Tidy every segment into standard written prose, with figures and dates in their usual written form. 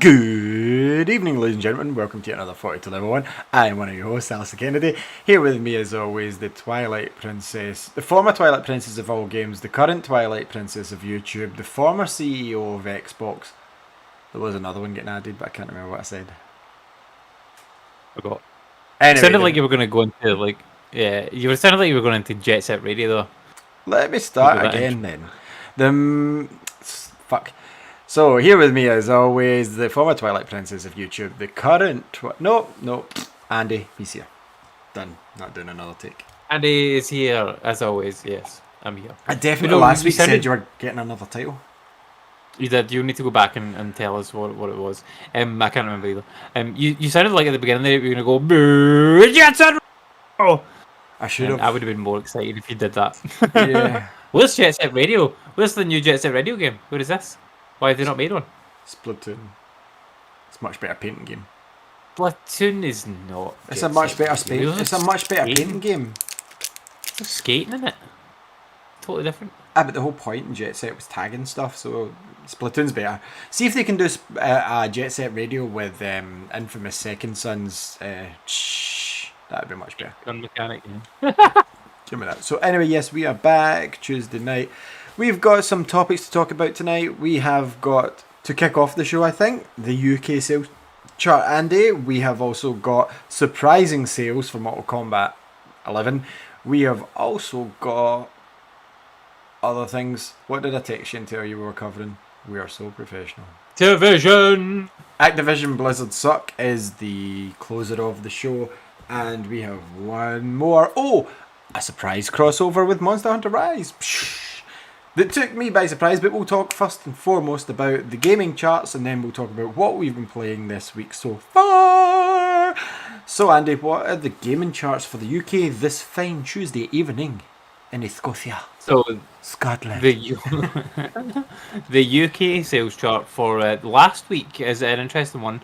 Good evening, ladies and gentlemen. Welcome to another 40 to Level 1. I am one of your hosts, Alistair Kennedy. Here with me, as always, the Twilight Princess, the former Twilight Princess of all games, the current Twilight Princess of YouTube, the former CEO of Xbox. There was another one getting added, but I can't remember what I said. Forgot. Anyway, It sounded like you were going to go into, you sounded like you were going into Jet Set Radio, though. Let me start again then. Fuck. So, here with me, as always, the former Twilight Princess of YouTube, the current... No, Andy, he's here. Done. Not doing another take. Andy is here, as always, yes. I'm here. I definitely last week said you were getting another title. You did. You need to go back and tell us what it was. I can't remember either. You sounded like at the beginning there you were going to go, Jet Set Radio! I should have. I would have been more excited if you did that. Yeah. Where's Jet Set Radio? Where's the new Jet Set Radio game? Where is this? Why have they not made one? Splatoon. It's a much better painting game. Splatoon is not. It's a much better It's a much better painting game. There's skating in it. Totally different. But the whole point in Jet Set was tagging stuff, so Splatoon's better. See if they can do a Jet Set Radio with Infamous Second Son's. That'd be much better. Gun mechanic, yeah. Give me that. So anyway, yes, we are back Tuesday night. We've got some topics to talk about tonight. We have got, to kick off the show, I think, the UK sales chart, Andy. We have also got surprising sales for Mortal Kombat 11. We have also got other things. What did I text you and tell you we were covering? We are so professional. Activision Blizzard Suck is the closer of the show. And we have one more. Oh, a surprise crossover with Monster Hunter Rise. That took me by surprise, but we'll talk first and foremost about the gaming charts, and then we'll talk about what we've been playing this week so far. So, Andy, what are the gaming charts for the UK this fine Tuesday evening in Scotia? So, Scotland. The UK sales chart for last week is an interesting one.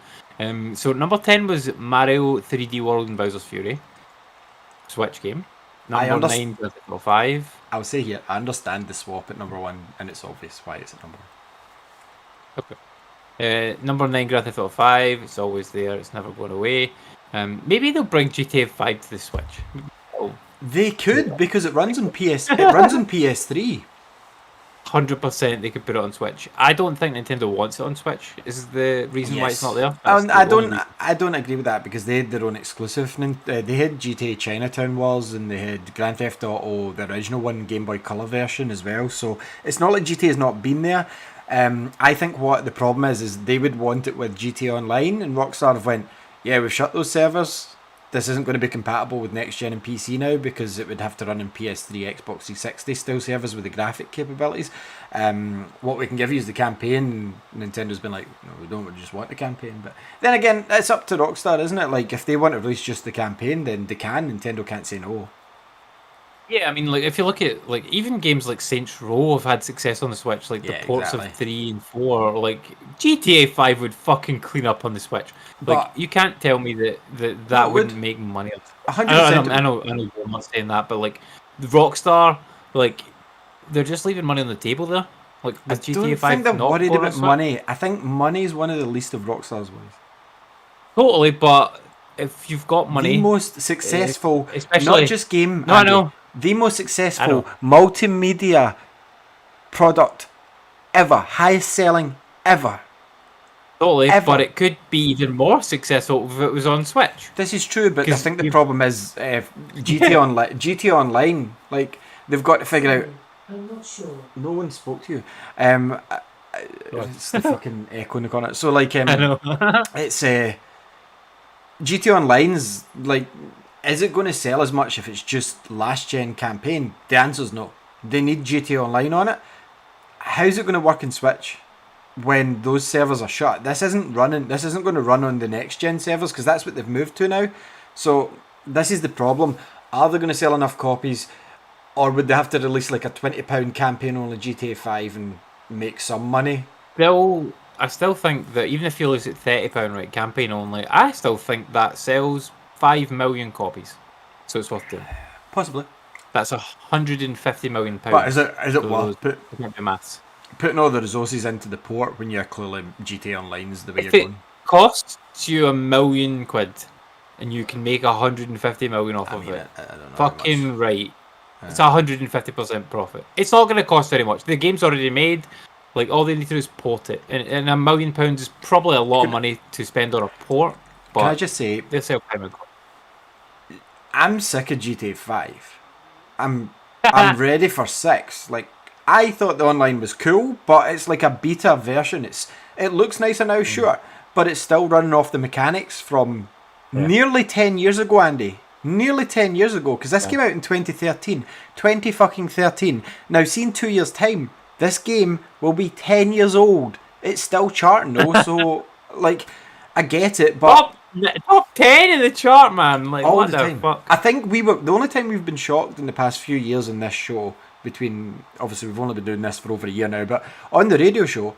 So, number 10 was Mario 3D World and Bowser's Fury. Switch game. Number 9, Grand Theft Auto 5. I'll say here, I understand the swap at number 1, and it's obvious why it's at number 1. Okay. Number 9, Grand Theft Auto 5. It's always there. It's never going away. Maybe they'll bring GTA 5 to the Switch. Oh. They could, because it runs on PS3. 100% they could put it on Switch. I don't think Nintendo wants it on Switch. Is the reason why it's not there? I don't agree with that, because they had their own exclusive. They had GTA Chinatown Wars, and they had Grand Theft Auto, the original one, Game Boy Color version as well. So it's not like GTA has not been there. I think what the problem is they would want it with GTA Online, and Rockstar have went, yeah, we've shut those servers. This isn't going to be compatible with next gen and PC now, because it would have to run in PS3, Xbox 360 style servers with the graphic capabilities. What we can give you is the campaign. Nintendo's been like, no, we don't just want the campaign. But then again, it's up to Rockstar, isn't it? Like, if they want to release just the campaign, then they can. Nintendo can't say no. Yeah, I mean, like, if you look at, like, even games like Saints Row have had success on the Switch, like the ports of 3 and 4, like, GTA 5 would fucking clean up on the Switch. Like, you can't tell me that wouldn't make money. 100%. I know you're not saying that, but, like, Rockstar, like, they're just leaving money on the table there. Like, with GTA 5 I think they're not worried about money. I think money is one of the least of Rockstar's worries. Totally, but if you've got money... The most successful, especially, not just game... No, I know. The most successful multimedia product ever, highest selling ever. Totally, but it could be even more successful if it was on Switch. This is true, but I think the problem is GTA Online, like, they've got to figure out... I'm not sure. No one spoke to you. It's the fucking echo in the corner. So, like, I know. It's... GTA Online's, like... Is it going to sell as much if it's just last gen campaign? The answer's no. They need GTA Online on it. How's it going to work in Switch when those servers are shut? This isn't going to run on the next gen servers, because that's what they've moved to now. So this is the problem. Are they going to sell enough copies, or would they have to release like a £20 campaign only GTA 5 and make some money? I still think that even if you lose at £30 right campaign only, I still think that sells 5 million copies, so it's worth doing. Possibly. That's £150 million. But is it worth? Maths. putting all the resources into the port when you're clearly GTA Online is the way If you're it going. costs you £1 million and you can make 150 million off of it, I don't know fucking right. It's 150% profit. It's not going to cost very much. The game's already made. Like, all they need to do is port it. And £1 million is probably a lot of money to spend on a port. But can I just say, they sell time and I'm sick of GTA 5. I'm ready for 6. Like, I thought the online was cool, but it's like a beta version. It looks nicer now, sure, but it's still running off the mechanics from nearly 10 years ago, Andy. Nearly 10 years ago, because this came out in 2013. 2013. Now, see, in 2 years' time, this game will be 10 years old. It's still charting, though, so, like, I get it, but... Top 10 in the chart, man. Like, all what the time. fuck? I think the only time we've been shocked in the past few years in this show, between, obviously we've only been doing this for over a year now, but on the radio show,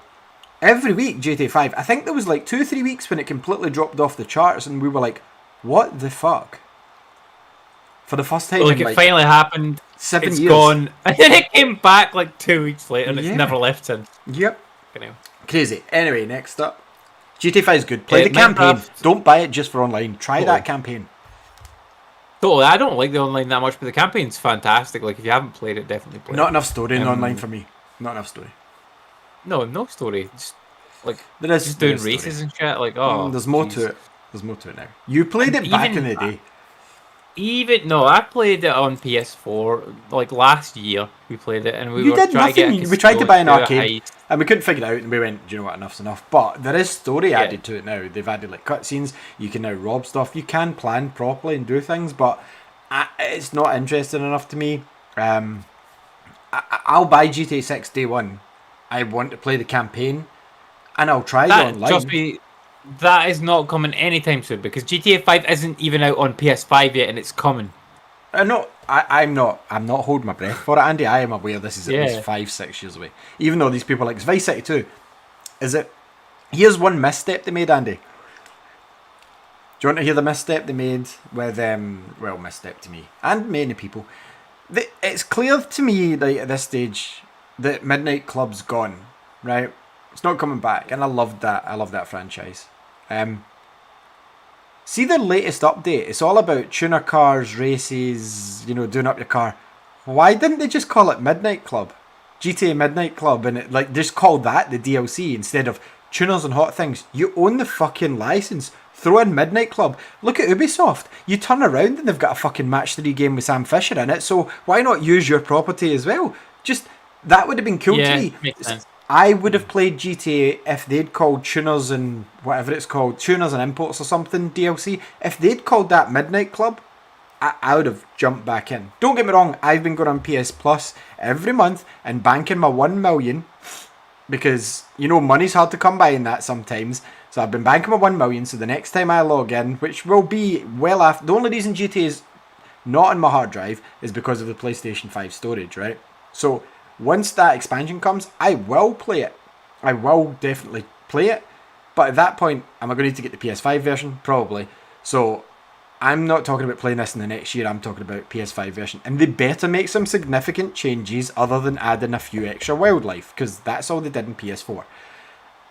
every week GTA 5, I think there was like 2-3 weeks when it completely dropped off the charts and we were like, what the fuck? For the first time Like, in it finally happened. 7 It's years. gone. And then it came back like 2 weeks later and it's never left since. Yep. You know. Crazy. Anyway, next up. GTA 5 is good. Play the campaign. Minecraft. Don't buy it just for online. Try that campaign. Totally. I don't like the online that much, but the campaign's fantastic. Like, if you haven't played it, definitely play it. Not enough story in online for me. Not enough story. No story. Just, like, there is, just doing races and shit. Like, oh. There's more to it. There's more to it now. You played it back in the day. I played it on PS4 like last year. We played it and we You were did trying to nothing. get We tried to buy an arcade heist. and we couldn't figure it out and we went, do you know what, enough's enough. But there is story added to it now. They've added like cutscenes. You can now rob stuff. You can plan properly and do things, but it's not interesting enough to me. I'll buy GTA 6 day one. I want to play the campaign and I'll try it online. Trust me, that is not coming anytime soon because GTA 5 isn't even out on PS5 yet and it's coming. No, I'm not holding my breath for it, Andy. I am aware this is at least 5-6 years away. Even though these people like it's Vice City 2. Here's one misstep they made, Andy. Do you want to hear the misstep they made with misstep to me and many people? It's clear to me like at this stage that Midnight Club's gone, right? It's not coming back, and I love that franchise. See the latest update. It's all about tuner cars, races, doing up your car. Why didn't they just call it Midnight Club? GTA Midnight Club, and just call that the DLC instead of tuners and hot things. You own the fucking license. Throw in Midnight Club. Look at Ubisoft. You turn around and they've got a fucking match 3 game with Sam Fisher in it, so why not use your property as well? That would have been cool to me. Makes sense. I would have played GTA if they'd called Tuners and whatever it's called, Tuners and Imports or something, DLC. If they'd called that Midnight Club, I would have jumped back in. Don't get me wrong, I've been going on PS Plus every month and banking my 1 million because, money's hard to come by in that sometimes. So I've been banking my 1 million, so the next time I log in, which will be well after... The only reason GTA is not on my hard drive is because of the PlayStation 5 storage, right? So... once that expansion comes, I will play it. I will definitely play it. But at that point, am I going to need to get the PS5 version? Probably. So, I'm not talking about playing this in the next year. I'm talking about PS5 version. And they better make some significant changes other than adding a few extra wildlife. Because that's all they did in PS4.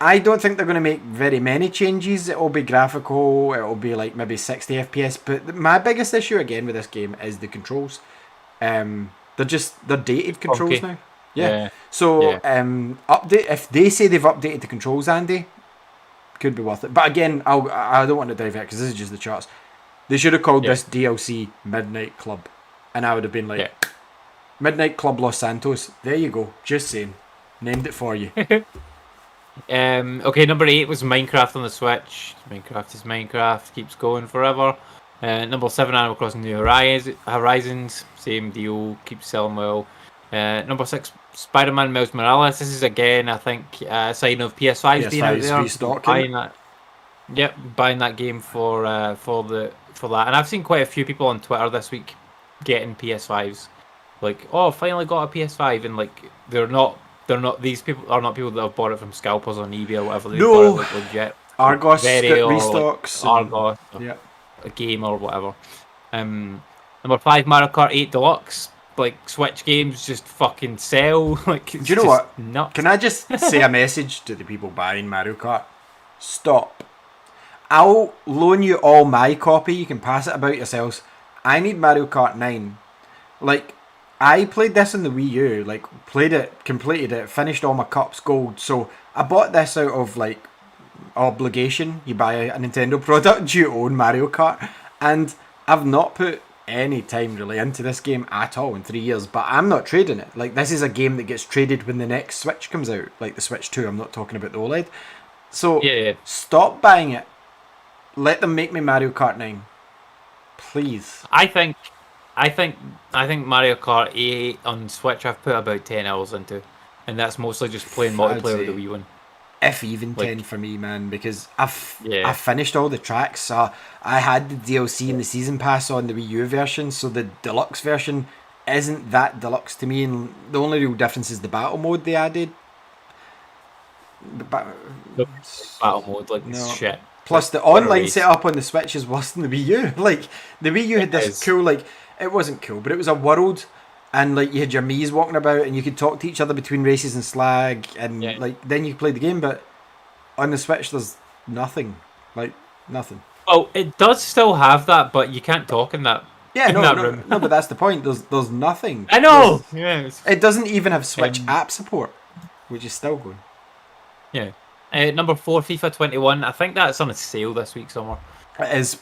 I don't think they're going to make very many changes. It'll be graphical. It'll be like maybe 60 FPS. But my biggest issue again with this game is the controls. They're dated controls now. Yeah. So update if they say they've updated the controls, Andy, could be worth it. But again, I don't want to divert because this is just the charts. They should have called this DLC Midnight Club, and I would have been like, Midnight Club Los Santos. There you go. Just saying, named it for you. Okay, number 8 was Minecraft on the Switch. Minecraft is Minecraft, keeps going forever. Number 7, Animal Crossing New Horizons, same deal, keeps selling well. Number 6, Spider-Man Miles Morales. This is again, I think, a sign of PS5's being out there. Restocking. Buying that game for that. And I've seen quite a few people on Twitter this week getting PS5s. Like, oh, finally got a PS5, and like they're not. These people are not people that have bought it from scalpers on eBay or whatever. They bought it like legit. Argos restocks. Like Argos. A game or whatever. Number 5, Mario Kart 8 Deluxe. like Switch games just fucking sell. Like, it's Do you know just what? nuts. Can I just say a message to the people buying Mario Kart? Stop. I'll loan you all my copy. You can pass it about yourselves. I need Mario Kart 9. Like, I played this on the Wii U. Like, played it, completed it, finished all my cups gold. So, I bought this out of, like, obligation. You buy a Nintendo product, you own Mario Kart. And I've not put any time really into this game at all in 3 years, but I'm not trading it. Like, this is a game that gets traded when the next Switch comes out, like the Switch 2. I'm not talking about the OLED. So Yeah. stop buying it. Let them make me Mario Kart 9, please. I think Mario Kart 8 on Switch I've put about 10 hours into, and that's mostly just playing multiplayer with the Wii one. If even Like, 10 for me, man, because I've Yeah. finished all the tracks. I had the DLC and the season pass on the Wii U version, so the deluxe version isn't that deluxe to me, and the only real difference is the battle mode they added. The Battle mode, like, No. shit. Plus, the online setup on the Switch is worse than the Wii U. Like, the Wii U had this cool, like, it wasn't cool, but it was a world, and, like, you had your Mii's walking about, and you could talk to each other between races and slag, and, like, then you could play the game, but on the Switch, there's nothing. Like, nothing. Oh, it does still have that, but you can't talk in that. Yeah, in that room. no, but that's the point. There's nothing. I know! Yes. It doesn't even have Switch app support, which is still good. Yeah. Number 4, FIFA 21. I think that's on a sale this week somewhere. It is.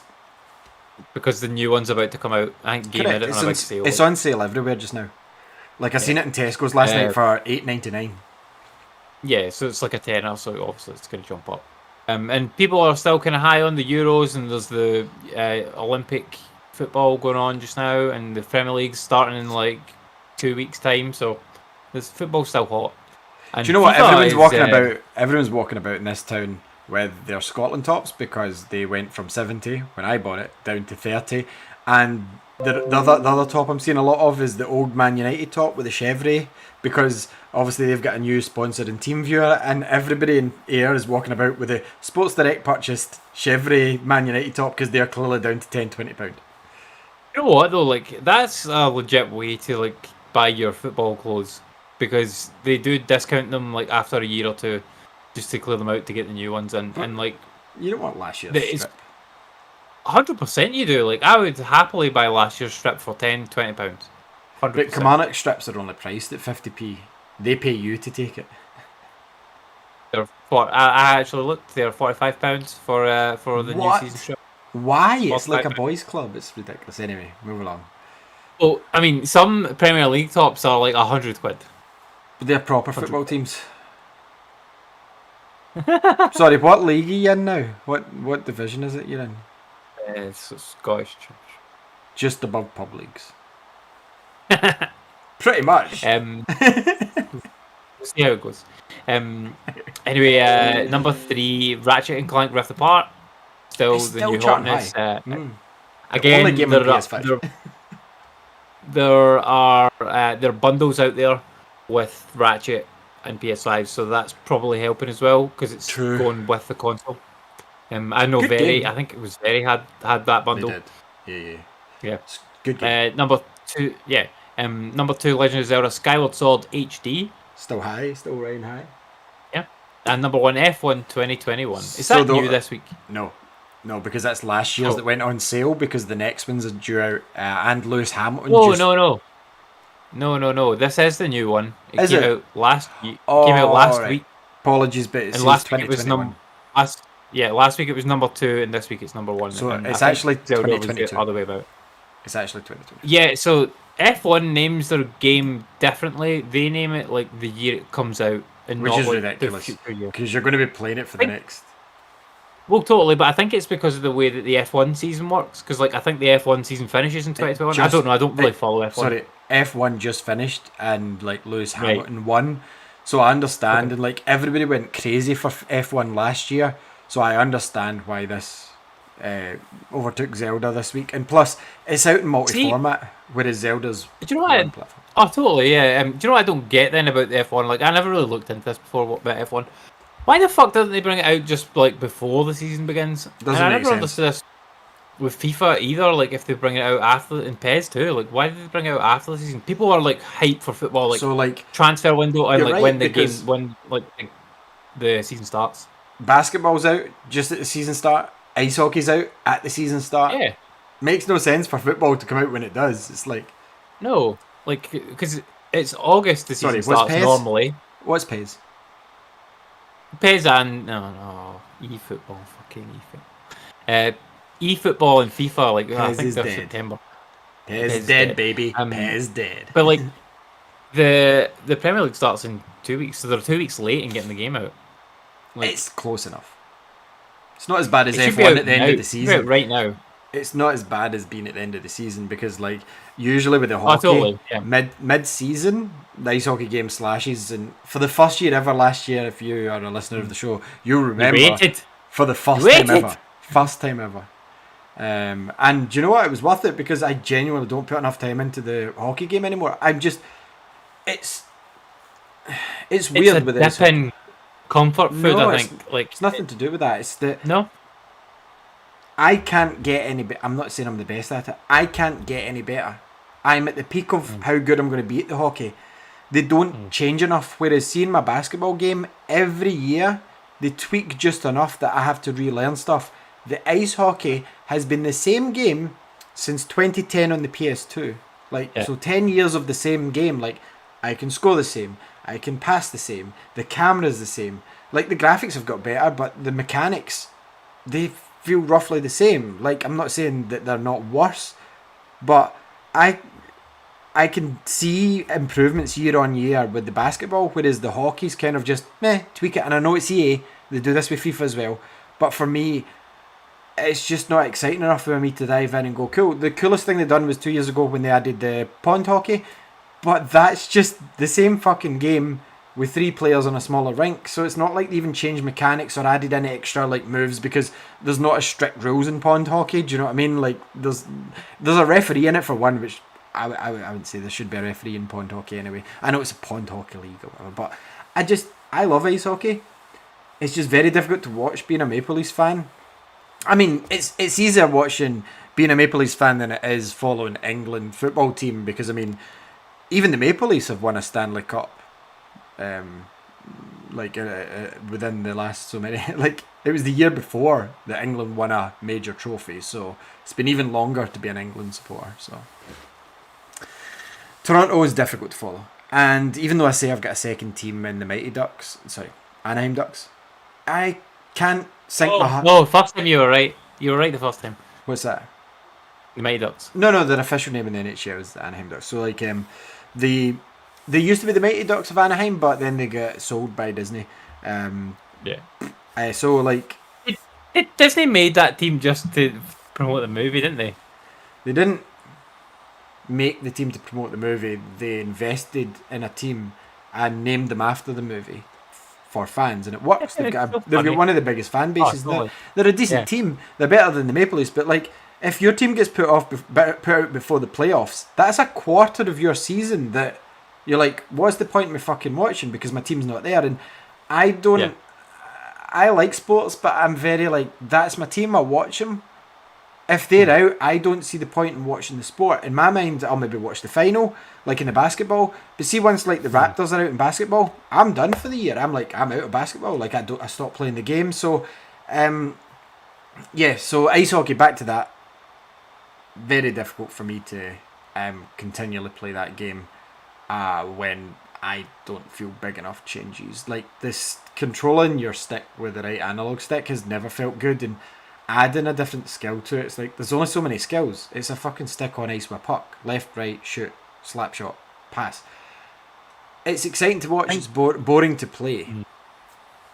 Because the new one's about to come out. I think Game Correct. Edit on a big sale. It's on sale everywhere just now. Like, I seen it in Tesco's last night for $8.99. Yeah, so it's like a tenner, so obviously it's going to jump up. And people are still kind of high on the Euros, and there's the Olympic football going on just now, and the Premier League's starting in like 2 weeks' time, so this football's still hot. And do you know what? FIFA Everyone's walking about in this town with their Scotland tops because they went from 70 when I bought it down to 30, and the other top I'm seeing a lot of is the old Man United top with the chevre, because obviously they've got a new sponsor in TeamViewer, and everybody in Air is walking about with a Sports Direct purchased chevre Man United top because they're clearly down to £10-20. You know what though? Like, that's a legit way to like buy your football clothes, because they do discount them like after a year or two, just to clear them out to get the new ones in. And like, you don't want last year's strip. 100% you do. Like, I would happily buy last year's strip for £10-20. 100%. But Kilmarnock strips are only priced at 50p. They pay you to take it. I actually looked. They're £45 for the new season strip. Why? It's like a boys' club. It's ridiculous. Anyway, move along. Well, I mean, some Premier League tops are like £100. But they're proper football teams. Sorry, what league are you in now? What division is it you're in? It's Scottish Church. Just above pub leagues. Pretty much. We'll see how it goes. Anyway, number 3, Ratchet and Clank Rift Apart. Still the new hotness. Again, only game on PS5. there are bundles out there with Ratchet and PS5, so that's probably helping as well because it's going with the console. I know I think it was Very had that bundle. They did. Yeah. Good game. Number 2, number 2, Legend of Zelda Skyward Sword HD. Still riding high. Yeah. And number 1, F1 2021. Is that new this week? No, because that's last year's that went on sale because the next ones are due out, and Lewis Hamilton. No. This is the new one. It came out last week. Week. Apologies, but it says last week it was last week it was number 2, and this week it's number 1. So it's actually 2022. The other way about. It's actually 2022. Yeah, so F1 names their game differently. They name it like the year it comes out, and which not is like ridiculous because you're going to be playing it for the next. Well, totally, but I think it's because of the way that the F1 season works. Because, like, I think the F1 season finishes in 2021. I don't know. I don't really follow F1. Sorry, F1 just finished, and like Lewis Hamilton won. So I understand, and like everybody went crazy for F1 last year. So I understand why this overtook Zelda this week, and plus it's out in multi-format, whereas Zelda's. Do you know what? Oh, totally, yeah. Do you know what I don't get then about the F1? Like, I never really looked into this before about F1. Why the fuck doesn't they bring it out just like before the season begins? Doesn't make sense. Understood this. with FIFA either. Like if they bring it out after in PES too. Like why did they bring it out after the season? People are like hyped for football, like So like transfer window and you're like right, because when the season starts. basketball's out just at the season start. Ice hockey's out at the season start. Yeah. Makes no sense for football to come out when it does. It's like, No, like because it's August the sorry, season what's starts PES? normally. What's PES? PES and no eFootball, fucking eFootball. eFootball and FIFA, like I PES think is they're dead. September. PES PES dead, dead. baby. PES dead. But like the Premier League starts in 2 weeks, so they're 2 weeks late in getting the game out. Like, it's close enough. It's not as bad as it should be F1 out at the end now. of the It should be out season. right now. It's not as bad as being at the end of the season, because like usually with the Oh, hockey, totally. Yeah. mid season, the ice hockey game slashes, and for the first year ever last year, if you are a listener of the show, you'll remember You waited. for the first time ever. First time ever. And do you know what? It was worth it, because I genuinely don't put enough time into the hockey game anymore. It's weird with this. It's comfort food, No, I think. Like it's nothing to do with that. It's that no. I can't get any better. I'm not saying I'm the best at it. I can't get any better. I'm at the peak of how good I'm going to be at the hockey. They don't change enough. Whereas seeing my basketball game, every year they tweak just enough that I have to relearn stuff. The ice hockey has been the same game since 2010 on the PS2. So 10 years of the same game. Like, I can score the same. I can pass the same. The camera's the same. Like, the graphics have got better, but the mechanics, they feel roughly the same. Like, I'm not saying that they're not worse, but I can see improvements year on year with the basketball, whereas the hockey's kind of just tweak it. And I know it's EA, they do this with FIFA as well, but for me, it's just not exciting enough for me to dive in and go, cool. The coolest thing they done was 2 years ago when they added the pond hockey, but that's just the same fucking game with 3 players on a smaller rink. So it's not like they even changed mechanics or added any extra like moves, because there's not as strict rules in pond hockey. Do you know what I mean? Like, there's a referee in it for one, which I would say there should be a referee in pond hockey anyway. I know it's a pond hockey league or whatever, but I love ice hockey. It's just very difficult to watch being a Maple Leafs fan. I mean, it's easier watching being a Maple Leafs fan than it is following England football team, because I mean, even the Maple Leafs have won a Stanley Cup, within the last so many. Like, it was the year before that England won a major trophy, so it's been even longer to be an England supporter. So Toronto is difficult to follow, and even though I say I've got a second team in the Anaheim Ducks, I can't sink my heart. No, first time you were right. You were right the first time. What's that? The Mighty Ducks. No, the official name in the NHL is the Anaheim Ducks. So like, they used to be the Mighty Ducks of Anaheim, but then they got sold by Disney. So like, Disney made that team just to promote the movie, didn't they? They didn't make the team to promote the movie. They invested in a team and named them after the movie for fans, and it works. They've got one of the biggest fan bases. They're a decent team. They're better than the Maple Leafs, but like, if your team gets put out before the playoffs, that's a quarter of your season that you're like, what's the point of me fucking watching, because my team's not there. And I don't. Yeah. I like sports, but I'm very like, that's my team, I watch them. If they're out, I don't see the point in watching the sport. In my mind, I'll maybe watch the final, like in the basketball. But see, once like the Raptors are out in basketball, I'm done for the year. I'm out of basketball. Like, I stop playing the game. So, so ice hockey, back to that. Very difficult for me to continually play that game when I don't feel big enough changes. Like, this controlling your stick with the right analog stick has never felt good, and adding a different skill to it, it's like, there's only so many skills. It's a fucking stick on ice with a puck. Left, right, shoot, slap shot, pass. It's exciting to watch. It's boring to play.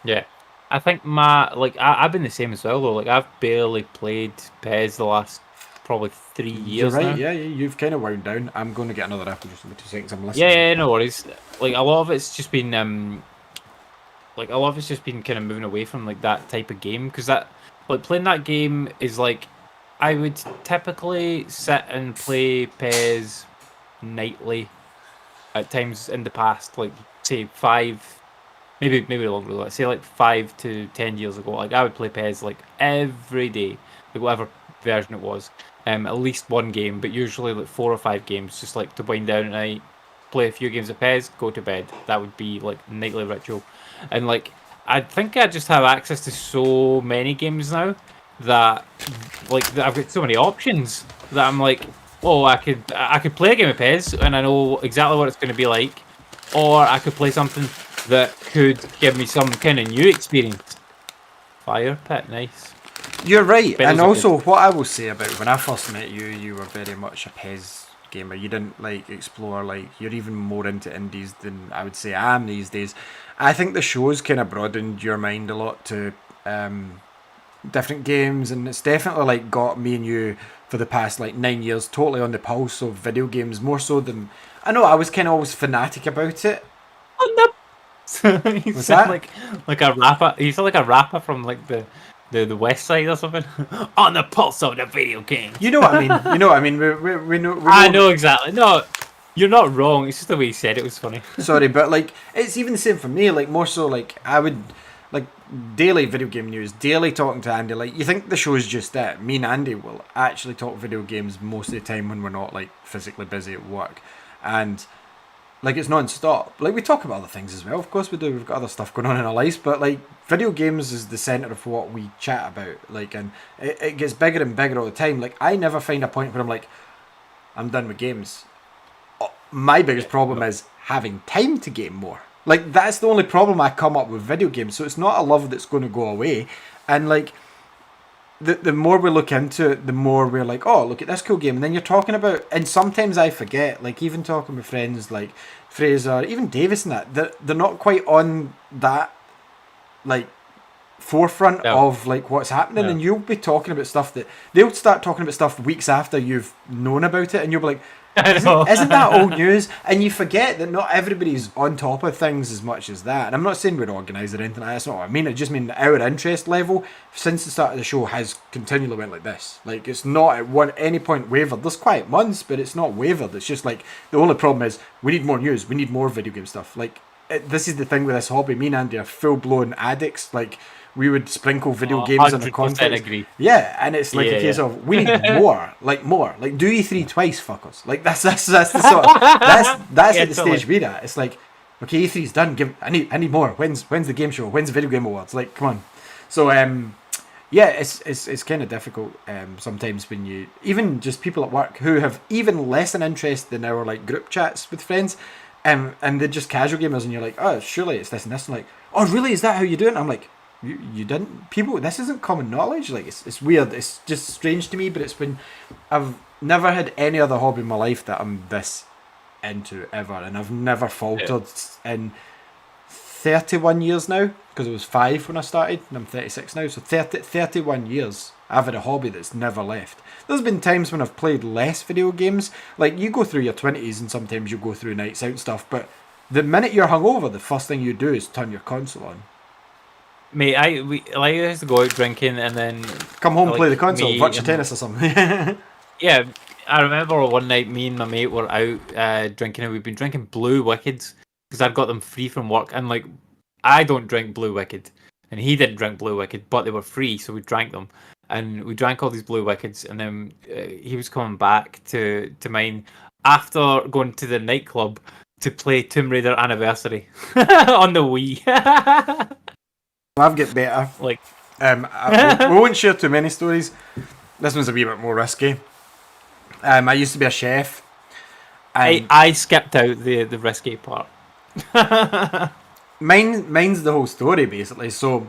Yeah. I think I've been the same as well though. Like, I've barely played PES the last probably 3 years. You're right, now. yeah, you've kind of wound down. I'm going to get another apple just in 2 seconds. I'm listening. Yeah, no worries. Like, a lot of it's just been kind of moving away from like that type of game, because that, like, playing that game is like, I would typically sit and play PES nightly at times in the past, like say 5, maybe longer, let's say like 5 to 10 years ago. Like, I would play PES like every day, like whatever version it was. At least one game, but usually like 4 or 5 games, just like to wind down at night, play a few games of PES, go to bed. That would be like nightly ritual. And like I think I just have access to so many games now that I've got so many options that I'm like, oh, I could play a game of PES and I know exactly what it's going to be like, or I could play something that could give me some kind of new experience. Fire pit, nice. You're right, and also what I will say about when I first met you, you were very much a PES gamer. You didn't like explore, like you're even more into indies than I would say I am these days. I think the show's kind of broadened your mind a lot to different games, and it's definitely like got me and you for the past like 9 years totally on the pulse of video games, more so than I know I was kind of always fanatic about it. On the you sound like a rapper. You sound like a rapper from like the West Side or something. On the pulse of the video game. You know what I mean? You know what I mean? We know. I know exactly. No, you're not wrong. It's just the way you said it was funny. Sorry, but like it's even the same for me. Like more so, like I would like daily video game news, daily talking to Andy. Like you think the show's just that? Me and Andy will actually talk video games most of the time when we're not like physically busy at work, and like it's non-stop. Like we talk about other things as well. Of course we do. We've got other stuff going on in our lives, but like video games is the center of what we chat about. Like, and it gets bigger and bigger all the time. Like I never find a point where I'm like, I'm done with games. My biggest problem is having time to game more. Like that's the only problem I come up with video games. So it's not a love that's going to go away. And like the more we look into it, the more we're like, oh, look at this cool game. And then you're talking about, and sometimes I forget, like even talking with friends like Fraser, even Davis and that, they're not quite on that like forefront of like what's happening. And you'll be talking about stuff that they'll start talking about stuff weeks after you've known about it, and you'll be like, isn't that old news? And you forget that not everybody's on top of things as much as that. And I'm not saying we're organised or anything like that. That's not what I mean. I just mean our interest level since the start of the show has continually went like this. Like it's not at any point wavered. There's quiet months, but it's not wavered. It's just like the only problem is we need more news. We need more video game stuff. Like this is the thing with this hobby. Me and Andy are full blown addicts. Like we would sprinkle video games in the context. Agree. Yeah, and it's like a case of we need more. Like do E3 twice, fuckers. Like that's the sort of that's at the stage we're at. It's like, okay, E3's done. I need more. When's the game show? When's the video game awards? Like, come on. So yeah, it's kind of difficult sometimes when you even just people at work who have even less an interest than our like group chats with friends, and they're just casual gamers, and you're like, oh, surely it's this and this, and like, oh, really? Is that how you do it? And I'm like, you didn't, people, this isn't common knowledge. Like it's weird, it's just strange to me, but it's when I've never had any other hobby in my life that I'm this into ever, and I've never faltered in 31 years now, because it was 5 when I started and I'm 36 now, so 31 years I've had a hobby that's never left. There's been times when I've played less video games, like you go through your 20s and sometimes you go through nights out and stuff, but the minute you're hungover, the first thing you do is turn your console on. Mate, I used to go out drinking and then come home, play the console, virtual tennis or something. Yeah, I remember one night me and my mate were out drinking, and we'd been drinking Blue Wickeds because I'd got them free from work. And like, I don't drink Blue Wicked, and he didn't drink Blue Wicked, but they were free, so we drank them. And we drank all these Blue Wickeds, and then he was coming back to mine after going to the nightclub to play Tomb Raider Anniversary on the Wii. I've got better. Like, we won't share too many stories. This one's a wee bit more risky. I used to be a chef. I skipped out the risky part. Mine's the whole story basically. So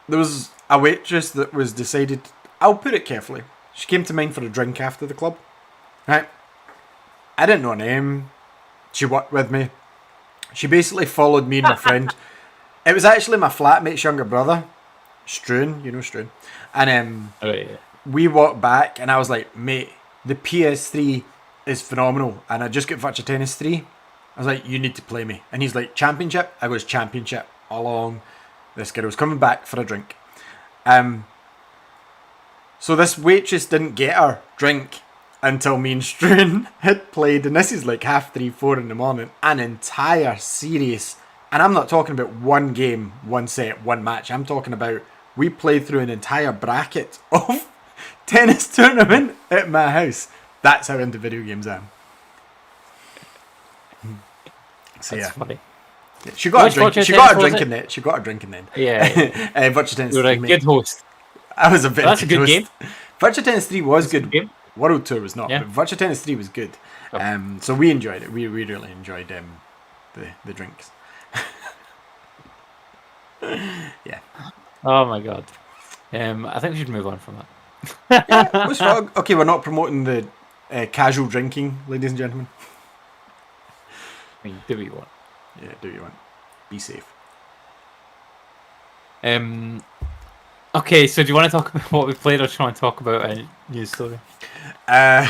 there was a waitress that was decided. I'll put it carefully. She came to mine for a drink after the club. Right. I didn't know her name. She worked with me. She basically followed me and my friend. It was actually my flatmate's younger brother, Struan, you know Struan. And we walked back and I was like, mate, the PS3 is phenomenal. And I just got Virtua Tennis 3. I was like, you need to play me. And he's like, championship? I goes, championship. All along. This girl was coming back for a drink. So this waitress didn't get her drink until me and Struan had played. And this is like 3:30, 4 in the morning. An entire series. And I'm not talking about one game, one set, one match. I'm talking about we played through an entire bracket of tennis tournament at my house. That's how into video games I am. So That's funny. She got a drink. She got a drink in there. She got a drink in then. Yeah. Virtua Tennis. You're a good host. I was a very That's a good game. Virtua Tennis 3 was good. Game. World Tour was not, Yeah. but Virtua Tennis 3 was good. Oh. So we enjoyed it. We really enjoyed the drinks. Yeah. Oh my god. I think we should move on from that. Yeah, what's wrong? Okay, we're not promoting the casual drinking, ladies and gentlemen. I mean, do what you want. Yeah, do what you want. Be safe. Okay, so do you want to talk about what we played, or do you want to talk about a news story? We're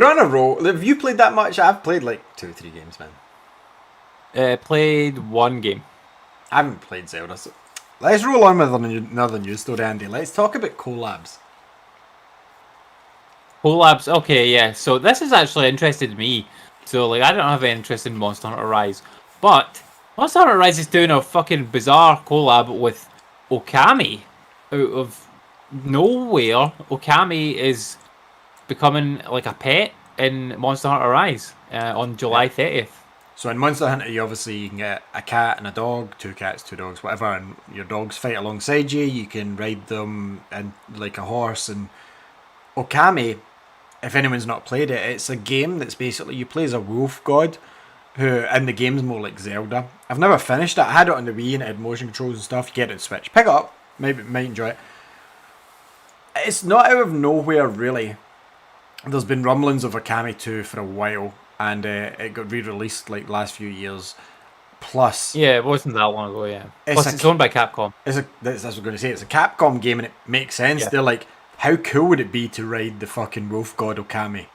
on a roll. Have you played that much? I've played like 2 or 3 games, man. Played one game. I haven't played Zelda. So let's roll on with another news story, Andy. Let's talk about collabs. Collabs, okay, yeah. So this has actually interested me. So like, I don't have any interest in Monster Hunter Rise, but Monster Hunter Rise is doing a fucking bizarre collab with Okami out of nowhere. Okami is becoming like a pet in Monster Hunter Rise on July 30th. So in Monster Hunter, you can get a cat and a dog, 2 cats, 2 dogs, whatever, and your dogs fight alongside you. You can ride them and like a horse. And Okami, if anyone's not played it, it's a game that's basically you play as a wolf god, who in the game's more like Zelda. I've never finished it. I had it on the Wii and it had motion controls and stuff. You get it on Switch, pick it up, maybe might enjoy it. It's not out of nowhere really. There's been rumblings of Okami 2 for a while, and it got re-released like last few years. Plus, yeah, it wasn't that long ago. Yeah, plus it's owned by Capcom. That's what I was going to say. It's a Capcom game, and it makes sense. Yeah. They're like, how cool would it be to ride the fucking wolf god Okami?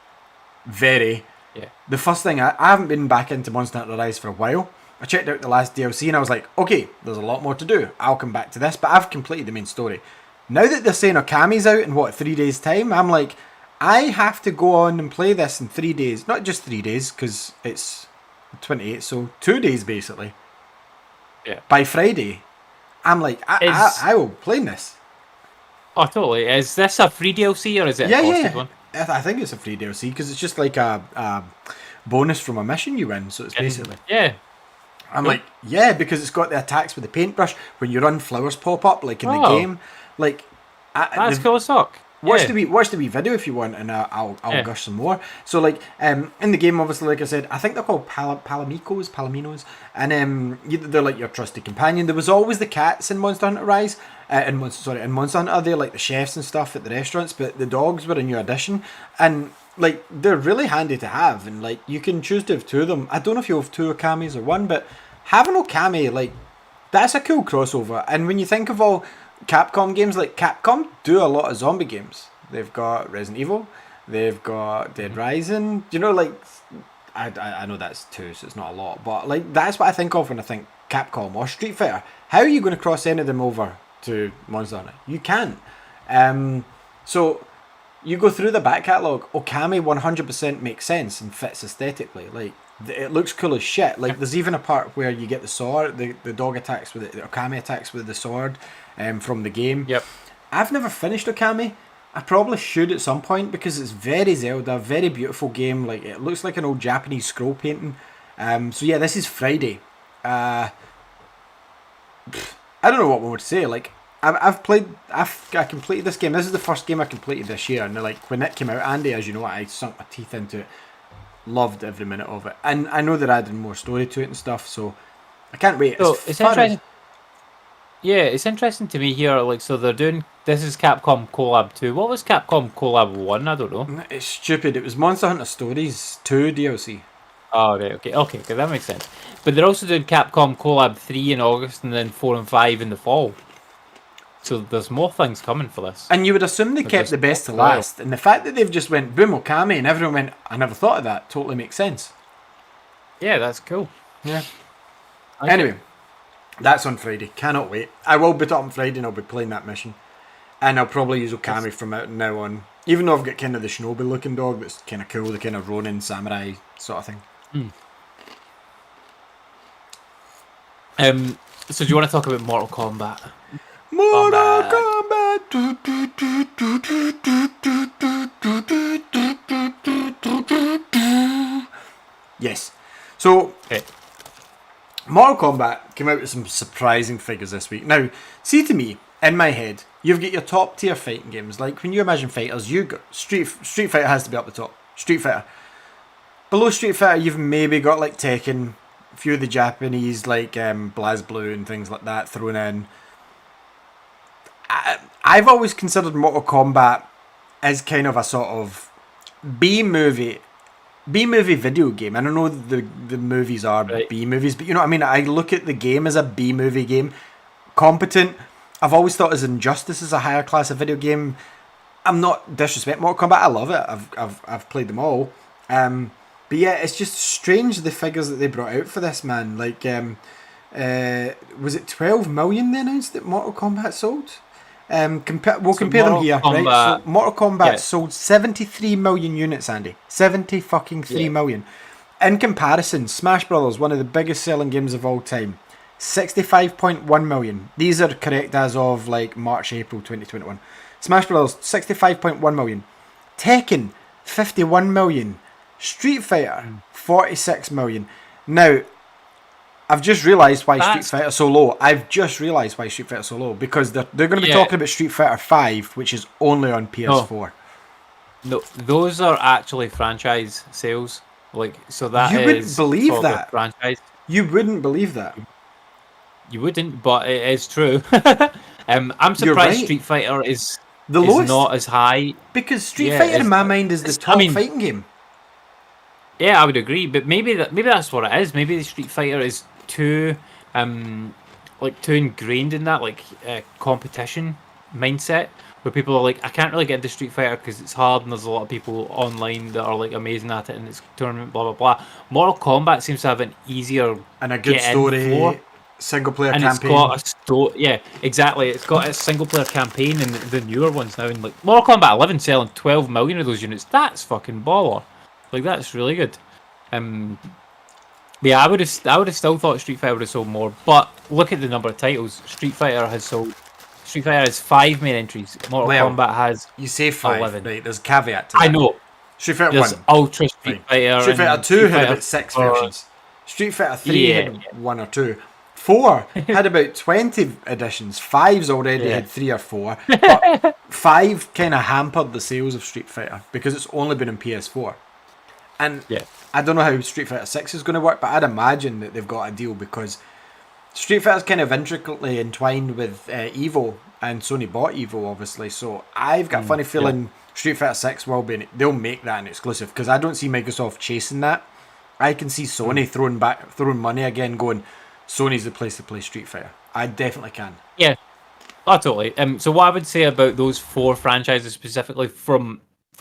Very. Yeah. The first thing, I haven't been back into Monster Hunter Rise for a while. I checked out the last DLC and I was like, okay, there's a lot more to do. I'll come back to this, but I've completed the main story. Now that they're saying Okami's out in 3 days' time, I'm like, I have to go on and play this in 3 days. Not just 3 days, because it's 28, so 2 days basically. Yeah. By Friday, I'm like, I will play this. Oh, totally. Is this a free DLC or is it a costed one? I think it's a free DLC because it's just like a bonus from a mission you win. So it's basically... Yeah. I'm like, yeah, because it's got the attacks with the paintbrush. When you run, flowers pop up, like in the game. Like, that's cool as fuck. Watch the wee video if you want, and I'll gush some more. So like, in the game, obviously, like I said, I think they're called Palaminos, and they're like your trusted companion. There was always the cats in Monster Hunter Rise, in Monster Hunter, they're like the chefs and stuff at the restaurants, but the dogs were a new addition, and like they're really handy to have, and like you can choose to have 2 of them. I don't know if you have 2 Okamis or 1, but having Okami, like, that's a cool crossover. And when you think of all Capcom games, like Capcom do a lot of zombie games. They've got Resident Evil, they've got Dead Rising. You know, like, I know that's 2, so it's not a lot, but like that's what I think of when I think Capcom or Street Fighter. How are you going to cross any of them over to Monster Hunter? You can't. So you go through the back catalogue, Okami 100% makes sense and fits aesthetically. Like, it looks cool as shit. Like, there's even a part where you get the sword, the dog attacks with it, the Okami attacks with the sword from the game. Yep. I've never finished Okami. I probably should at some point because it's very Zelda, very beautiful game. Like, it looks like an old Japanese scroll painting. So yeah, this is Friday. I don't know what more to say. Like, I completed this game. This is the first game I completed this year, and like when it came out, Andy, as you know, I sunk my teeth into it. Loved every minute of it, and I know they're adding more story to it and stuff. So I can't wait. So it's interesting. Yeah, it's interesting to me here. Like, so they're doing this is Capcom Collab 2. What was Capcom Collab 1? I don't know. It's stupid. It was Monster Hunter Stories 2 DLC. Oh, right, okay, that makes sense. But they're also doing Capcom Collab 3 in August and then 4 and 5 in the fall. So there's more things coming for this. And you would assume they kept the best to last. And the fact that they've just went, boom, Okami, and everyone went, I never thought of that, totally makes sense. Yeah, that's cool. Yeah. Anyway, that's on Friday. Cannot wait. I will be up on Friday and I'll be playing that mission. And I'll probably use Okami from now on. Even though I've got kind of the shinobi looking dog that's kind of cool, the kind of Ronin samurai sort of thing. So do you want to talk about Mortal Kombat? Mortal Kombat. Kombat. Yes. So, Mortal Kombat came out with some surprising figures this week. Now, see, to me, in my head, you've got your top tier fighting games. Like when you imagine fighters, you got Street Fighter has to be up the top. Street Fighter. Below Street Fighter, you've maybe got like Tekken, a few of the Japanese like BlazBlue and things like that thrown in. I've always considered Mortal Kombat as kind of a sort of B-movie video game. And I know the movies are B-movies, but you know what I mean? I look at the game as a B-movie game. Competent. I've always thought as Injustice is a higher class of video game. I'm not disrespecting Mortal Kombat. I love it. I've played them all. But yeah, it's just strange the figures that they brought out for this, man. Like, was it 12 million they announced that Mortal Kombat sold? We'll compare them here, right? So Mortal Kombat sold 73 million units, Andy. 73 million. In comparison, Smash Brothers, one of the biggest selling games of all time, 65.1 million. These are correct as of like March, April 2021. Smash Brothers, 65.1 million. Tekken, 51 million. Street Fighter, 46 million. Now, I've just realised why Street Fighter is so low. Because they're going to be talking about Street Fighter 5, which is only on PS4. No, those are actually franchise sales. Like, so that you wouldn't believe that. Franchise. You wouldn't believe that. You wouldn't, but it is true. I'm surprised Street Fighter is the lowest, not as high. Because Street Fighter, in my mind, is the top fighting game. Yeah, I would agree, but maybe that's what it is. Maybe the Street Fighter is too ingrained in that competition mindset, where people are like, I can't really get into Street Fighter because it's hard and there's a lot of people online that are like amazing at it and it's tournament, blah blah blah. Mortal Kombat seems to have an easier and a good story, single player campaign. It's got a story. Yeah, exactly. It's got a single player campaign and the newer ones now. And like Mortal Kombat 11 selling 12 million of those units. That's fucking baller. Like, that's really good. Yeah, I would have still thought Street Fighter would have sold more. But look at the number of titles. Street Fighter has 5 main entries. Mortal Kombat has you say 5, 11. Right? There's a caveat to that. I know. Street Fighter There's 1. Ultra Street Fighter. Street Fighter 2 had about 6 versions. Street Fighter 3 had 1 or 2. 4 had about 20 editions. 5's already had 3 or 4. But 5 kind of hampered the sales of Street Fighter because it's only been in PS4. And I don't know how Street Fighter 6 is going to work, but I'd imagine that they've got a deal because Street Fighter's kind of intricately entwined with Evo, and Sony bought Evo, obviously. So I've got a funny feeling Street Fighter 6 they'll make that an exclusive because I don't see Microsoft chasing that. I can see Sony throwing money again, going, Sony's the place to play Street Fighter. I definitely can. Yeah, oh, totally. So what I would say about those 4 franchises specifically for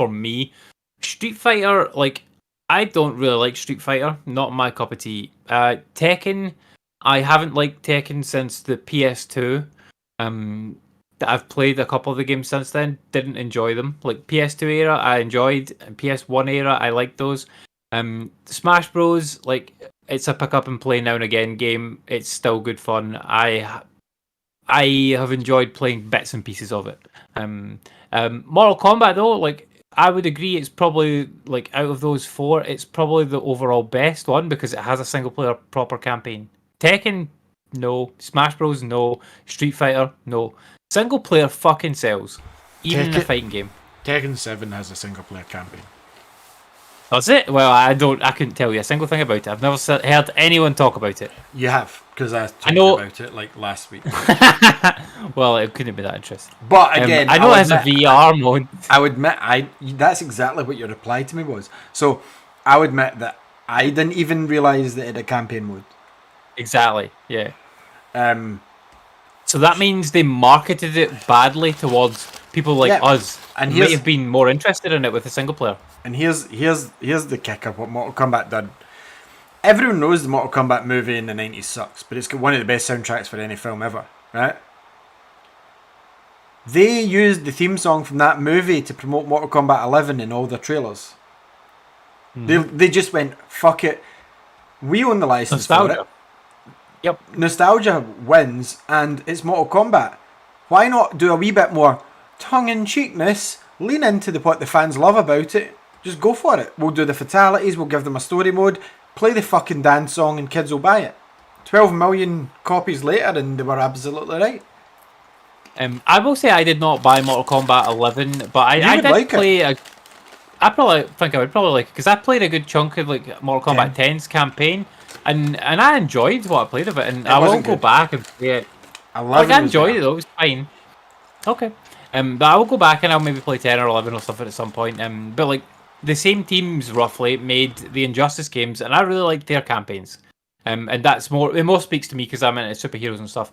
me, Street Fighter, like, I don't really like Street Fighter. Not my cup of tea. Tekken, I haven't liked Tekken since the PS2. I've played a couple of the games since then. Didn't enjoy them. Like PS2 era, I enjoyed. And PS1 era, I liked those. Smash Bros, like, it's a pick up and play now and again game. It's still good fun. I have enjoyed playing bits and pieces of it. Mortal Kombat though, like, I would agree it's probably, like, out of those 4, it's probably the overall best one because it has a single player proper campaign. Tekken, no. Smash Bros, no. Street Fighter, no. Single player fucking sells. Even in a fighting game. Tekken 7 has a single player campaign. That's it? Well, I couldn't tell you a single thing about it. I've never heard anyone talk about it. You have, because I talked about it like last week. Well, it couldn't be that interesting. But again, I know it has a VR mode. I would admit, that's exactly what your reply to me was. So I would admit that I didn't even realise that it had a campaign mode. Exactly, yeah. So that means they marketed it badly towards people like us, and who might have been more interested in it with a single player. And here's the kicker, what Mortal Kombat did. Everyone knows the Mortal Kombat movie in the 90s sucks, but it's got one of the best soundtracks for any film ever, right? They used the theme song from that movie to promote Mortal Kombat 11 in all their trailers. Mm-hmm. They just went, fuck it. We own the license for it. Yep. Nostalgia wins, and it's Mortal Kombat. Why not do a wee bit more tongue-in-cheekness, lean into what the fans love about it, just go for it. We'll do the fatalities, we'll give them a story mode, play the fucking dance song and kids will buy it. 12 million copies later and they were absolutely right. I will say I did not buy Mortal Kombat 11, but I did like play it. I probably think I would probably like it because I played a good chunk of like Mortal Kombat 10's campaign, and I enjoyed what I played of it, and I will go back and play it. I enjoyed it though; it was fine. Okay, but I will go back and I'll maybe play 10 or 11 or something at some point. But like the same teams roughly made the Injustice games, and I really liked their campaigns. And that's more. It more speaks to me because I'm into superheroes and stuff.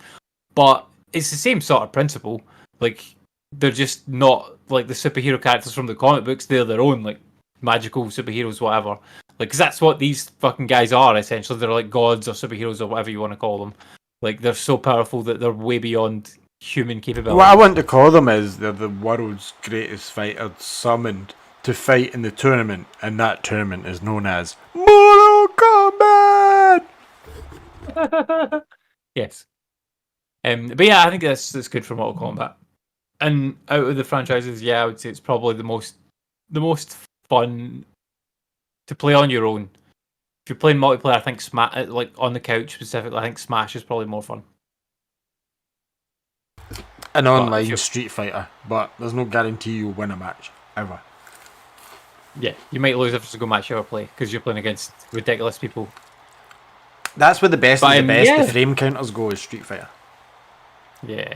But it's the same sort of principle. Like they're just not like the superhero characters from the comic books. They're their own like magical superheroes, whatever. Like, because that's what these fucking guys are essentially. They're like gods or superheroes or whatever you want to call them. Like they're so powerful that they're way beyond human capability. What I want to call them is they're the world's greatest fighters summoned to fight in the tournament, and that tournament is known as Mortal Kombat. Yes. But yeah, I think that's good for Mortal Kombat. And out of the franchises, yeah, I would say it's probably the most fun to play on your own. If you're playing multiplayer, I think like on the couch specifically, I think Smash is probably more fun. An online Street Fighter, but there's no guarantee you'll win a match ever. Yeah, you might lose if it's a good match you ever play because you're playing against ridiculous people. That's where the best is the best. The frame counters go is Street Fighter. Yeah,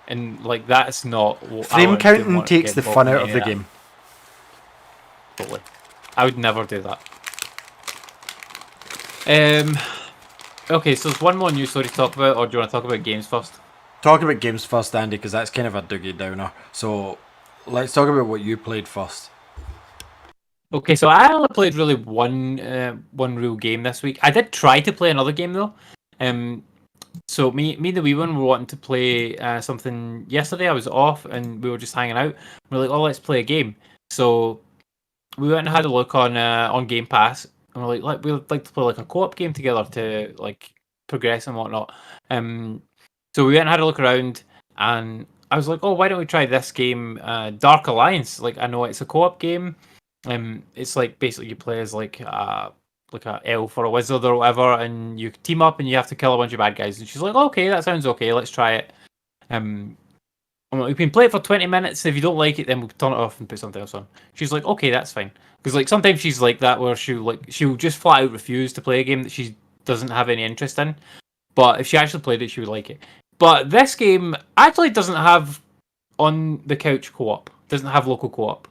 and like that's not what frame counting takes the fun out of the game. Totally, I would never do that. Okay, so there's one more news story to talk about, or do you want to talk about games first? Talk about games first, Andy, because that's kind of a Dougie downer. So let's talk about what you played first. Okay, so I only played really one real game this week. I did try to play another game though. So me and the wee one were wanting to play something yesterday. I was off and we were just hanging out. We're like, oh, let's play a game. So we went and had a look on Game Pass, and we're like, we'd like to play like a co-op game together to like progress and whatnot. So we went and had a look around, and I was like, oh, why don't we try this game, Dark Alliance? Like, I know it's a co-op game. It's like basically you play as like a elf or a wizard or whatever, and you team up and you have to kill a bunch of bad guys. And she's like, okay, that sounds okay, let's try it. I'm like, we can play it for 20 minutes. If you don't like it, then we'll turn it off and put something else on. She's like, okay, that's fine. Because like sometimes she's like that, where she'll just flat out refuse to play a game that she doesn't have any interest in. But if she actually played it, she would like it. But this game actually doesn't have on the couch co-op. Doesn't have local co-op,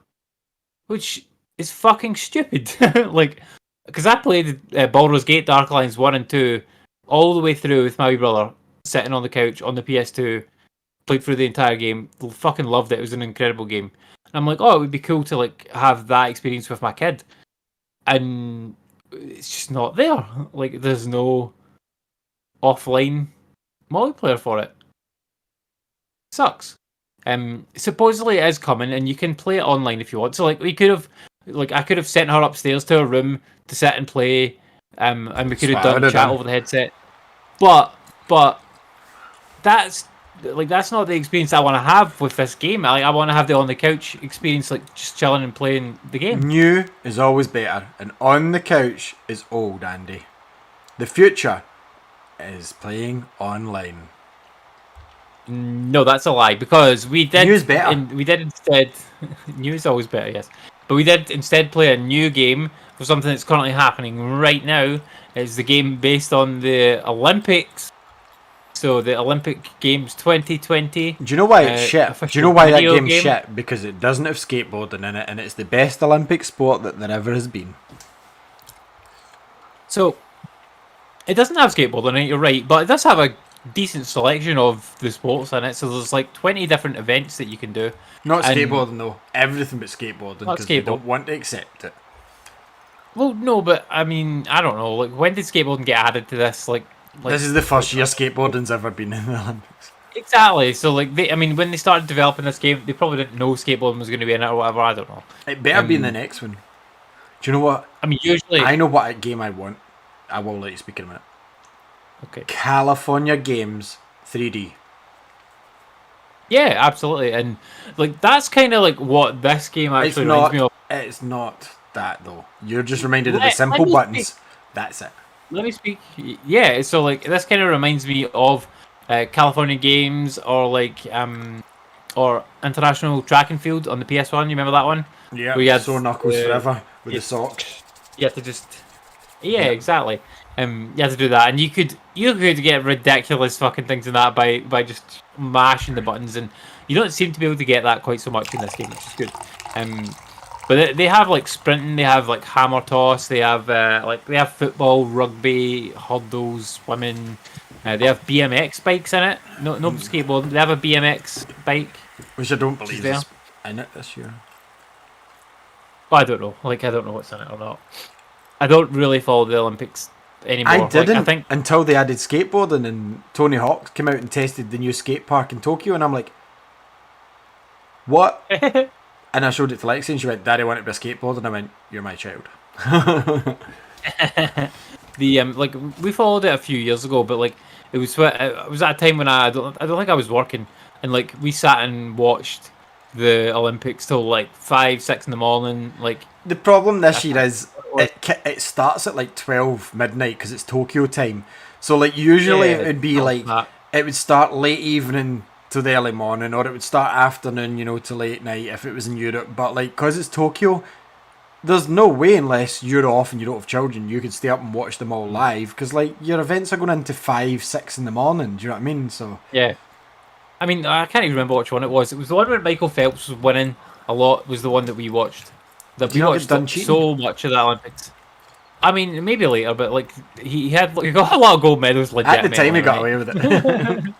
which is fucking stupid. Like, because I played Baldur's Gate Dark Alliance 1 and 2 all the way through with my wee brother, sitting on the couch on the PS2, played through the entire game, fucking loved it. It was an incredible game. And I'm like, oh, it would be cool to like have that experience with my kid. And it's just not there. Like, there's no offline multiplayer for it. Sucks. Supposedly it is coming, and you can play it online if you want. So like, I could have sent her upstairs to her room to sit and play, and we could have done chat over the headset. But that's not the experience I want to have with this game. I want to have the on the couch experience, like just chilling and playing the game. New is always better, and on the couch is old, Andy. The future is playing online. No, that's a lie, because we did. New is better. We did instead. New is always better, yes. But we did instead play a new game for something that's currently happening right now. It's the game based on the Olympics. So the Olympic Games 2020. Do you know why it's shit? Do you know why that game's shit? Because it doesn't have skateboarding in it, and it's the best Olympic sport that there ever has been. So it doesn't have skateboarding in it, you're right, but it does have a decent selection of the sports in it. So there's like 20 different events that you can do. Not skateboarding though. Everything but skateboarding, because they don't want to accept it. Well, no, but I mean, I don't know. Like, when did skateboarding get added to this? Like this is the first year skateboarding's ever been in the Olympics. Exactly. So like, when they started developing this game, they probably didn't know skateboarding was going to be in it or whatever. I don't know. It better be in the next one. Do you know what? I mean, usually I know what game I want. I will let you speak in a minute. Okay. California Games 3D. Yeah, absolutely, and like that's kind of like what this game actually reminds me of. It's not that though. You're just reminded of the Let simple me speak. buttons. That's it. Let me speak. Yeah, so like this kind of reminds me of California Games or International Track and Field on the PS1. You remember that one? Yeah, Where you had sore knuckles forever with the sock. You have to just exactly. You had to do that, and you could get ridiculous fucking things in that by just mashing the buttons, and you don't seem to be able to get that quite so much in this game, which is good. But they have like sprinting, they have like hammer toss, they have football, rugby, hurdles, swimming. They have BMX bikes in it. No skateboard. They have a BMX bike, which I don't believe is in it this year. I don't know. Like, I don't know what's in it or not. I don't really follow the Olympics anymore. I didn't I think until they added skateboarding, and Tony Hawk came out and tested the new skate park in Tokyo, and I'm like, what? And I showed it to Lexi, and she went, "Daddy, I want to be a skateboarder," and I went, "You're my child." Like we followed it a few years ago, but like it was at a time when I don't think I was working, and like we sat and watched the Olympics till like 5-6 in the morning. Like the problem this year is it starts at like 12 midnight because it's Tokyo time. So like usually it would be like it would start late evening to the early morning, or it would start afternoon, to late night if it was in Europe. But like because it's Tokyo, there's no way, unless you're off and you don't have children, you could stay up and watch them all live, because like your events are going into 5-6 in the morning. Do you know what I mean? So yeah. I mean, I can't even remember which one it was. It was the one where Michael Phelps was winning a lot. Was the one that we watched. That we watched so much of the Olympics. I mean, maybe later, but like he got a lot of gold medals. At the time, he got away with it.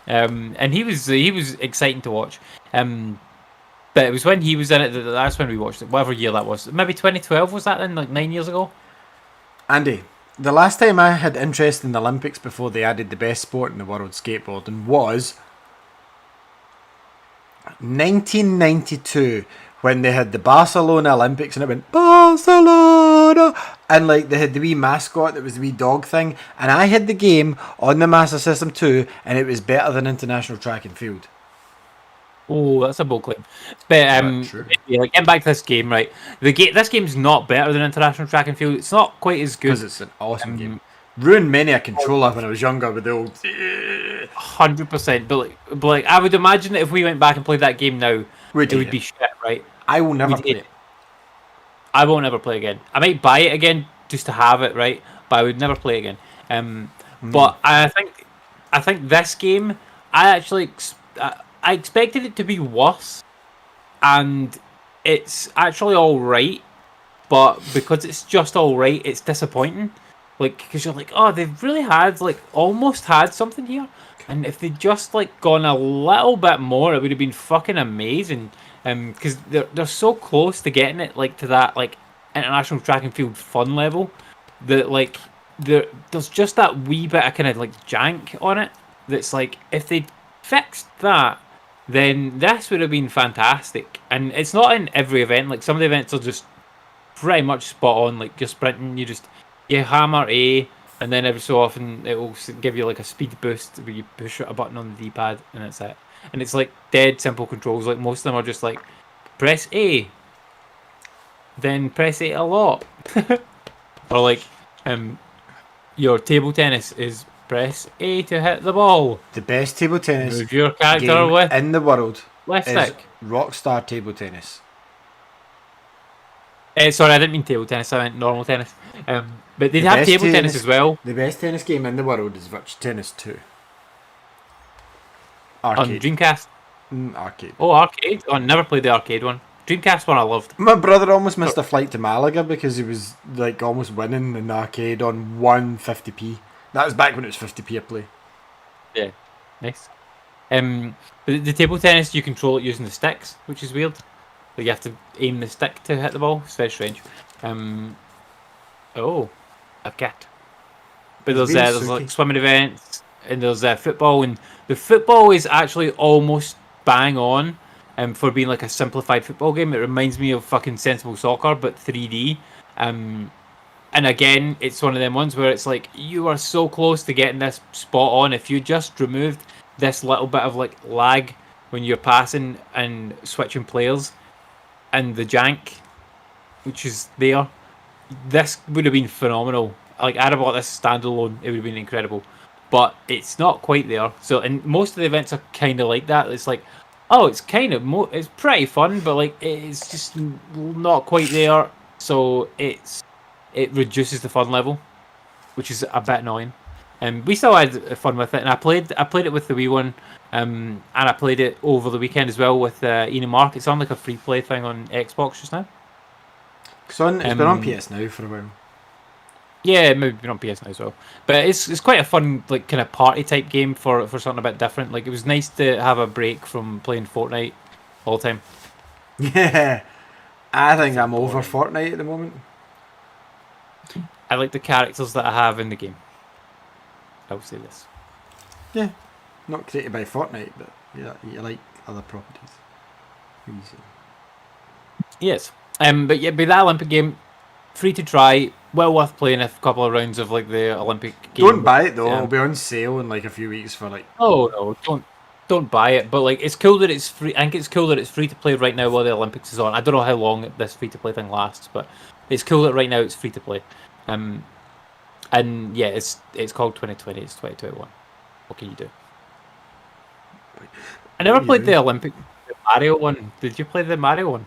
And he was exciting to watch. But it was when he was in it that's when we watched it. Whatever year that was, maybe 2012 was that then? Like 9 years ago. Andy, the last time I had interest in the Olympics before they added the best sport in the world, skateboarding, was 1992, when they had the Barcelona Olympics, and it went Barcelona, and like they had the wee mascot that was the wee dog thing, and I had the game on the Master System 2, and it was better than International Track and Field. Oh, that's a bold claim. But like getting back to this game, right? This game's not better than International Track and Field. It's not quite as good. Because it's an awesome game. Ruined many a controller when I was younger with the old 100%. But like I would imagine that if we went back and played that game now, it would be shit, right? I will never play it. I won't ever play again. I might buy it again just to have it, right? But I would never play it again. But I think this game, I expected it to be worse, and it's actually all right. But because it's just all right, it's disappointing. Like, because you're like, oh, they've really almost had something here, and if they'd just gone a little bit more, it would have been fucking amazing. Because they're so close to getting it to that International Track and Field fun level that there's just that wee bit of kind of jank on it. That's like, if they fixed that, then this would have been fantastic. And it's not in every event. Like, some of the events are just pretty much spot on. Like, you're sprinting, you hammer A, and then every so often it will give you a speed boost where you push a button on the D-pad, and that's it. And it's dead simple controls. Like, most of them are just press A, then press A a lot. Or your table tennis is press A to hit the ball. The best table tennis move your character game with in the world left is stick. Rockstar Table Tennis. Sorry, I didn't mean table tennis. I meant normal tennis. But they have table tennis as well. The best tennis game in the world is Virtua Tennis 2. Arcade. On Dreamcast. Arcade. Oh, arcade. Oh, I never played the arcade one. Dreamcast one I loved. My brother almost missed a flight to Malaga because he was almost winning in the arcade on 150p. That was back when it was 50p a play. Yeah, nice. The table tennis, you control it using the sticks, which is weird. You have to aim the stick to hit the ball. It's very strange. Oh, a cat. But there's swimming events, and there's football, and the football is actually almost bang on. For being a simplified football game, it reminds me of fucking Sensible Soccer, but 3D. And again, it's one of them ones where it's you are so close to getting this spot on. If you just removed this little bit of like lag when you're passing and switching players, and the jank, which is there. This would have been phenomenal. Like I'd have bought this standalone, it would have been incredible. But it's not quite there. So, and most of the events are kind of like that. It's like, oh, it's kind of it's pretty fun, but like it's just not quite there. So it reduces the fun level, which is a bit annoying. And we still had fun with it, and I played it with the Wii one, and I played it over the weekend as well with Ian and Mark. It's on like a free play thing on Xbox just now. It's been on PS Now for a while. Yeah, maybe been on PS Now as well. But it's quite a fun like kind of party type game for something a bit different. Like it was nice to have a break from playing Fortnite all the time. Yeah, I think I'm over Fortnite at the moment. I like the characters that I have in the game. I will say this. Yeah, not created by Fortnite, but yeah, you like other properties. Easy. Yes. But yeah, that Olympic game, free to try, well worth playing a couple of rounds of like the Olympic game. Don't buy it though; it'll be on sale in like a few weeks for like. Oh no, don't buy it. But like, it's cool that it's free. I think it's cool that it's free to play right now while the Olympics is on. I don't know how long this free to play thing lasts, but it's cool that right now it's free to play. And yeah, it's called 2020. It's 2021. What can you do? I never played the Mario one. Did you play the Mario one?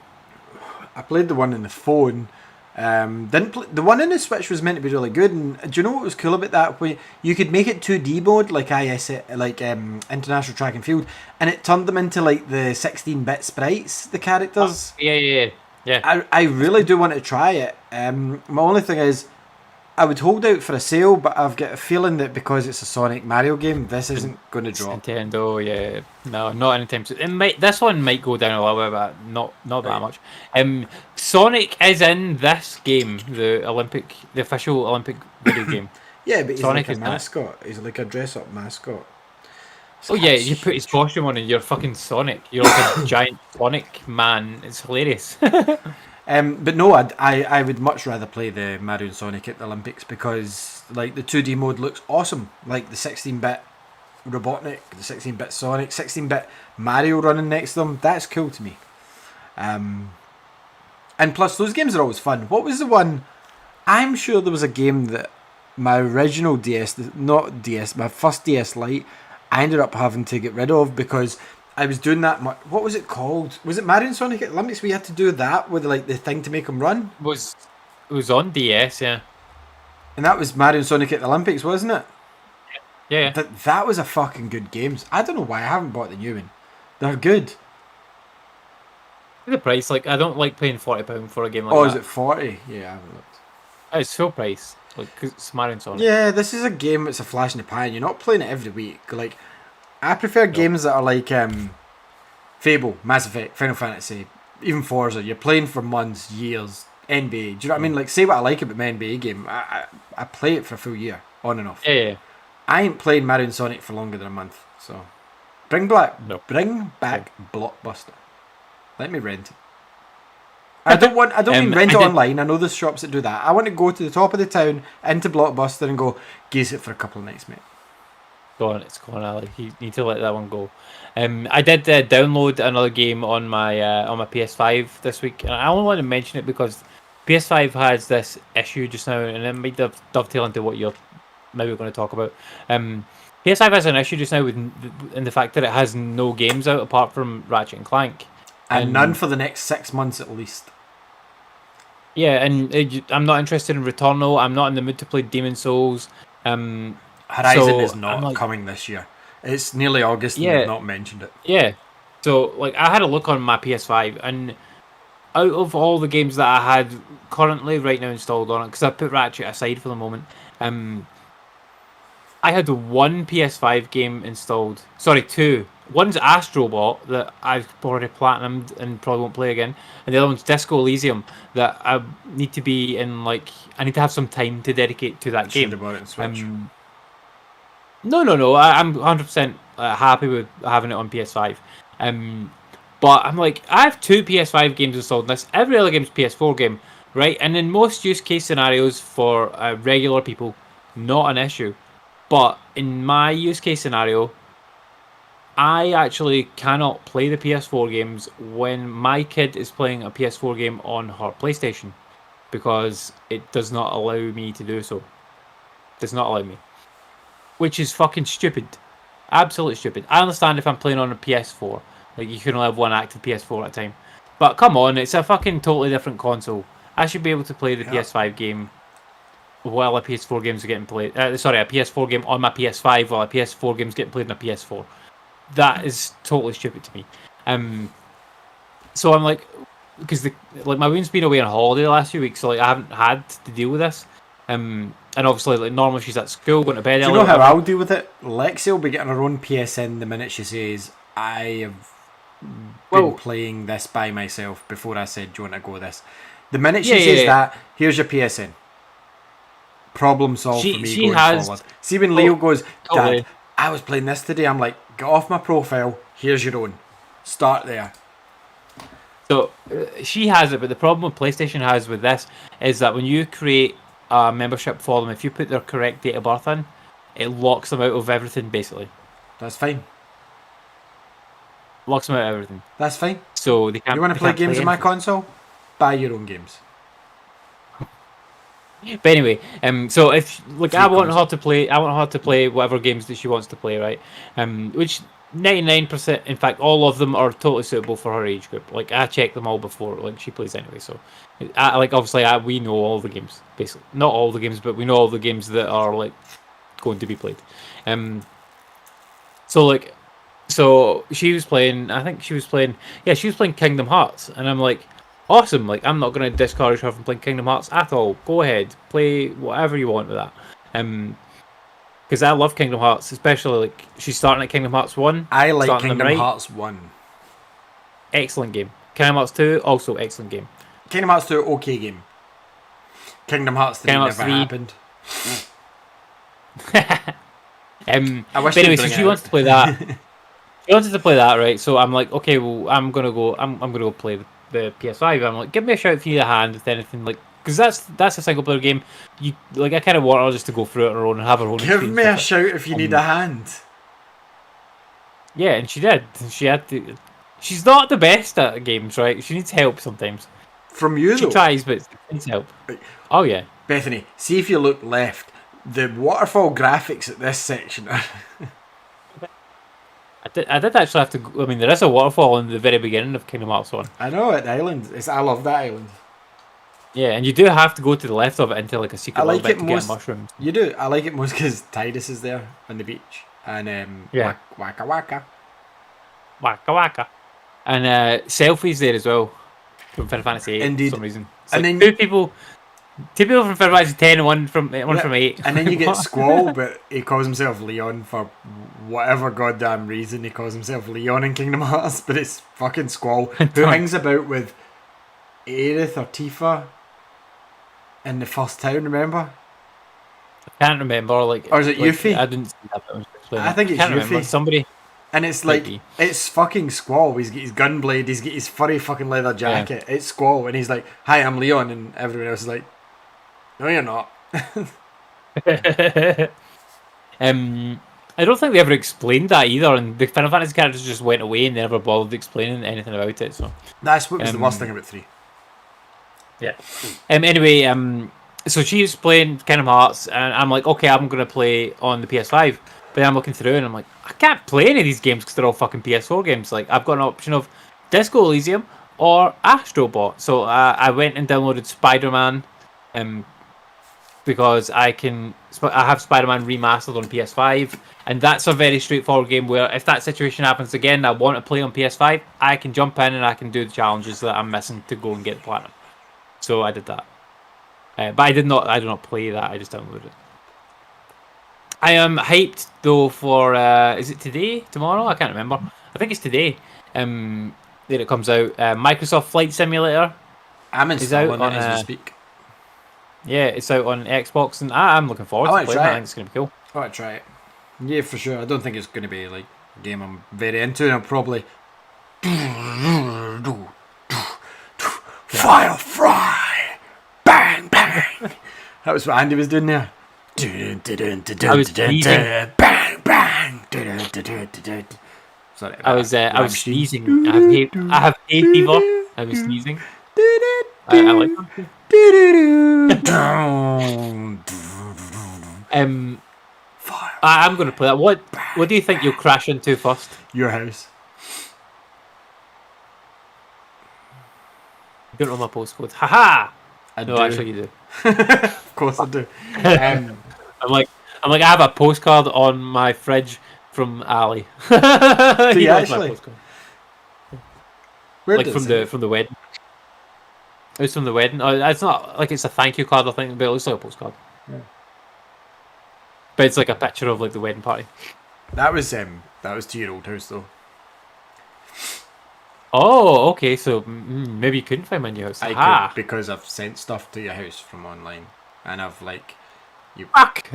I played the one on the phone. Didn't play, the one in the Switch was meant to be really good. And do you know what was cool about that? Where you could make it 2D mode, like International Track and Field, and it turned them into like the 16-bit sprites, the characters. Oh, yeah. I really do want to try it. My only thing is, I would hold out for a sale, but I've got a feeling that because it's a Sonic Mario game, this isn't going to drop. Nintendo, yeah, no, not anytime soon. This one might go down a little bit, but not that much. Sonic is in this game, the official Olympic video game. Yeah, but he's Sonic like a mascot. He's like a dress-up mascot. Oh yeah, you put his costume on and you're fucking Sonic. You're like a giant Sonic man. It's hilarious. But no, I would much rather play the Mario and Sonic at the Olympics because like the 2D mode looks awesome. Like the 16-bit Robotnik, the 16-bit Sonic, 16-bit Mario running next to them. That's cool to me. And plus, those games are always fun. What was the one? I'm sure there was a game that my original DS, not DS, my first DS Lite, I ended up having to get rid of because I was doing that much. What was it called? Was it Mario and Sonic at Olympics? We had to do that with like the thing to make them run. It was on DS, yeah. And that was Mario and Sonic at the Olympics, wasn't it? Yeah. That was a fucking good game. I don't know why I haven't bought the new one. They're good. The price, like I don't like paying £40 for a game like that. Oh, is it 40? Yeah, I haven't looked. It's full price, like 'cause it's Mario and Sonic. Yeah, this is a game that's a flash in the pan. You're not playing it every week. Like, I prefer games that are like Fable, Mass Effect, Final Fantasy, even Forza. You're playing for months, years. NBA. Do you know what I mean? Like, say what I like about my NBA game. I play it for a full year, on and off. Yeah. I ain't played Mario and Sonic for longer than a month. So, bring back Blockbuster. Let me rent it. I don't mean rent it online. I know there's shops that do that. I want to go to the top of the town into Blockbuster and go gaze it for a couple of nights, mate. It's gone, Ali. You need to let that one go. I did download another game on my PS5 this week, and I only want to mention it because PS5 has this issue just now, and it might dovetail into what you're maybe going to talk about. PS5 has an issue just now in the fact that it has no games out apart from Ratchet and Clank, and none for the next 6 months at least. Yeah, and I'm not interested in Returnal. I'm not in the mood to play Demon's Souls. Horizon is not coming this year. It's nearly August and they've not mentioned it. Yeah. So, like, I had a look on my PS5, and out of all the games that I had currently right now installed on it, because I put Ratchet aside for the moment, I had one PS5 game installed. Sorry, two. One's Astrobot that I've already platinumed and probably won't play again, and the other one's Disco Elysium that I need to be in, like, I need to have some time to dedicate to that game. About it in Switch. No. I'm 100% happy with having it on PS5. But I'm like, I have two PS5 games installed in this. Every other game's PS4 game, right? And in most use case scenarios for regular people, not an issue. But in my use case scenario, I actually cannot play the PS4 games when my kid is playing a PS4 game on her PlayStation because it does not allow me to do so. Does not allow me. Which is fucking stupid. Absolutely stupid. I understand if I'm playing on a PS4. Like, you can only have one active PS4 at a time. But come on, it's a fucking totally different console. I should be able to play the PS5 game while a PS4 games are getting played. A PS4 game on my PS5 while a PS4 game's getting played on a PS4. That is totally stupid to me. So I'm like, because my woman's been away on holiday the last few weeks, so like I haven't had to deal with this. And obviously, like normally she's at school, going to bed. Do you know how I'll deal with it? Lexi will be getting her own PSN the minute she says, "I have been playing this by myself." Before I said, "Do you want to go with this?" The minute she says that, here's your PSN. Problem solved for me going forward. See when Leo goes, "Dad, I was playing this today," I'm like, "Get off my profile. Here's your own. Start there." So she has it, but the problem with PlayStation has with this is that when you create a membership for them, if you put their correct date of birth in, it locks them out of everything, basically. That's fine. Locks them out of everything. That's fine. So they can't. You want to play games on my console? Buy your own games. But anyway, so if I want her to play whatever games that she wants to play, right? Which 99%, in fact, all of them are totally suitable for her age group. Like I check them all before, like she plays anyway. So, we know all the games, basically. Not all the games, but we know all the games that are like going to be played. So she was playing. I think she was playing. Yeah, she was playing Kingdom Hearts, and I'm like, awesome. Like I'm not going to discourage her from playing Kingdom Hearts at all. Go ahead, play whatever you want with that. Because I love Kingdom Hearts, especially like she's starting at Kingdom Hearts 1. I like Kingdom Hearts 1. Excellent game. Kingdom Hearts 2, also excellent game. Kingdom Hearts 2, okay game. Kingdom Hearts 3 never happened. But anyway, so she wants to play that. She wanted to play that, right? So I'm like, okay, well, I'm gonna go play the PS5. I'm like, give me a shout if you need a hand with anything, like. Because that's a single player game. I kind of want her just to go through it on her own and have her own. Give me a shout if you need a hand. Yeah, and she did. She had to. She's not the best at games, right? She needs help sometimes. From you, she tries, but she needs help. Oh yeah. Bethany, see if you look left. The waterfall graphics at this section are. I did actually have to. I mean, there is a waterfall in the very beginning of Kingdom Hearts 1. I know, at the island. I love that island. Yeah, and you do have to go to the left of it into like a secret little bit to get mushrooms. You do. I like it most because Tidus is there on the beach. And Waka Waka. Waka Waka. And Selfie's there as well from Final Fantasy 8 Indeed. for some reason. It's and like then two people from Final Fantasy 10 and one from 8. And then you get Squall, but he calls himself Leon for whatever goddamn reason. He calls himself Leon in Kingdom Hearts, but it's fucking Squall who hangs about with Aerith or Tifa in the first town, remember? I can't remember. Or is it Yuffie? I didn't see that. I think it's Yuffie. Somebody. And it's like, it's fucking Squall. He's got his gun blade, he's got his furry fucking leather jacket. Yeah. It's Squall, and he's like, "Hi, I'm Leon," and everyone else is like, "No, you're not." I don't think they ever explained that either, and the Final Fantasy characters just went away and they never bothered explaining anything about it. So that's what was the worst thing about 3. Yeah. Anyway, so she's playing Kingdom Hearts, and I'm like, okay, I'm gonna play on the PS5. But then I'm looking through, and I'm like, I can't play any of these games because they're all fucking PS4 games. Like, I've got an option of Disco Elysium or Astrobot. So I went and downloaded Spider-Man, because I have Spider-Man remastered on PS5, and that's a very straightforward game where if that situation happens again, I want to play on PS5, I can jump in and I can do the challenges that I'm missing to go and get the platinum. So I did that, but I did not play that. I just downloaded it. I am hyped though for is it today, tomorrow? I can't remember. I think it's today. That it comes out. Microsoft Flight Simulator. I'm installing it as we speak. Yeah, it's out on Xbox, and I'm looking forward to playing it. I think it's going to be cool. I want to try it. Yeah, for sure. I don't think it's going to be like a game I'm very into, and I'll probably Firefly, bang bang. That was what Andy was doing there. I was bang bang. Sorry, I was sneezing. I have hay fever. I was sneezing. I like them. I'm going to play that. What do you think you'll crash into first? Your house. You don't know my postcode. Haha! I No, do. actually, you do. Of course I do. I'm like, I have a postcard on my fridge from Ali. Do you knows my actually? postcard. Where Like does from it? the wedding. It was from the wedding. It's not like it's a thank you card, I think, but it looks like a postcard. Yeah. But it's like a picture of like the wedding party. That was to your old house though. Oh, okay. So maybe you couldn't find my new house. I Aha. could, because I've sent stuff to your house from online, and I've like you. Fuck.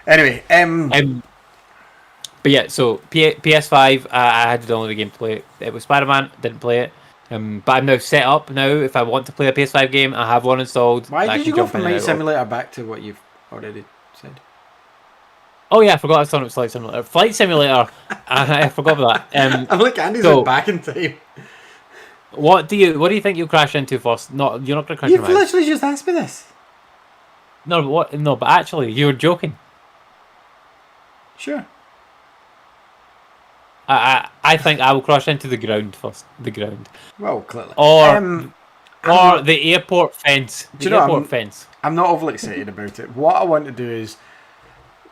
Anyway, but yeah, so PS5, I had to download the game to play it. It was Spider-Man, didn't play it. But I'm now set up now. If I want to play a PS5 game, I have one installed. why I did can you go jump from in and Flight out of. Simulator back to what you've already said? Oh yeah, I forgot I was talking about Flight Simulator. Flight Simulator, I forgot about that. I'm like Andy's so- went back in time. What do you think you'll crash into first? You're not going to crash You've into my house. literally just asked me this. No, but what? No, but actually, you were joking. Sure. I think I will crash into the ground first. The ground, Well, clearly. or the airport fence. Do The you know, airport fence. I'm not overly excited about it. What I want to do is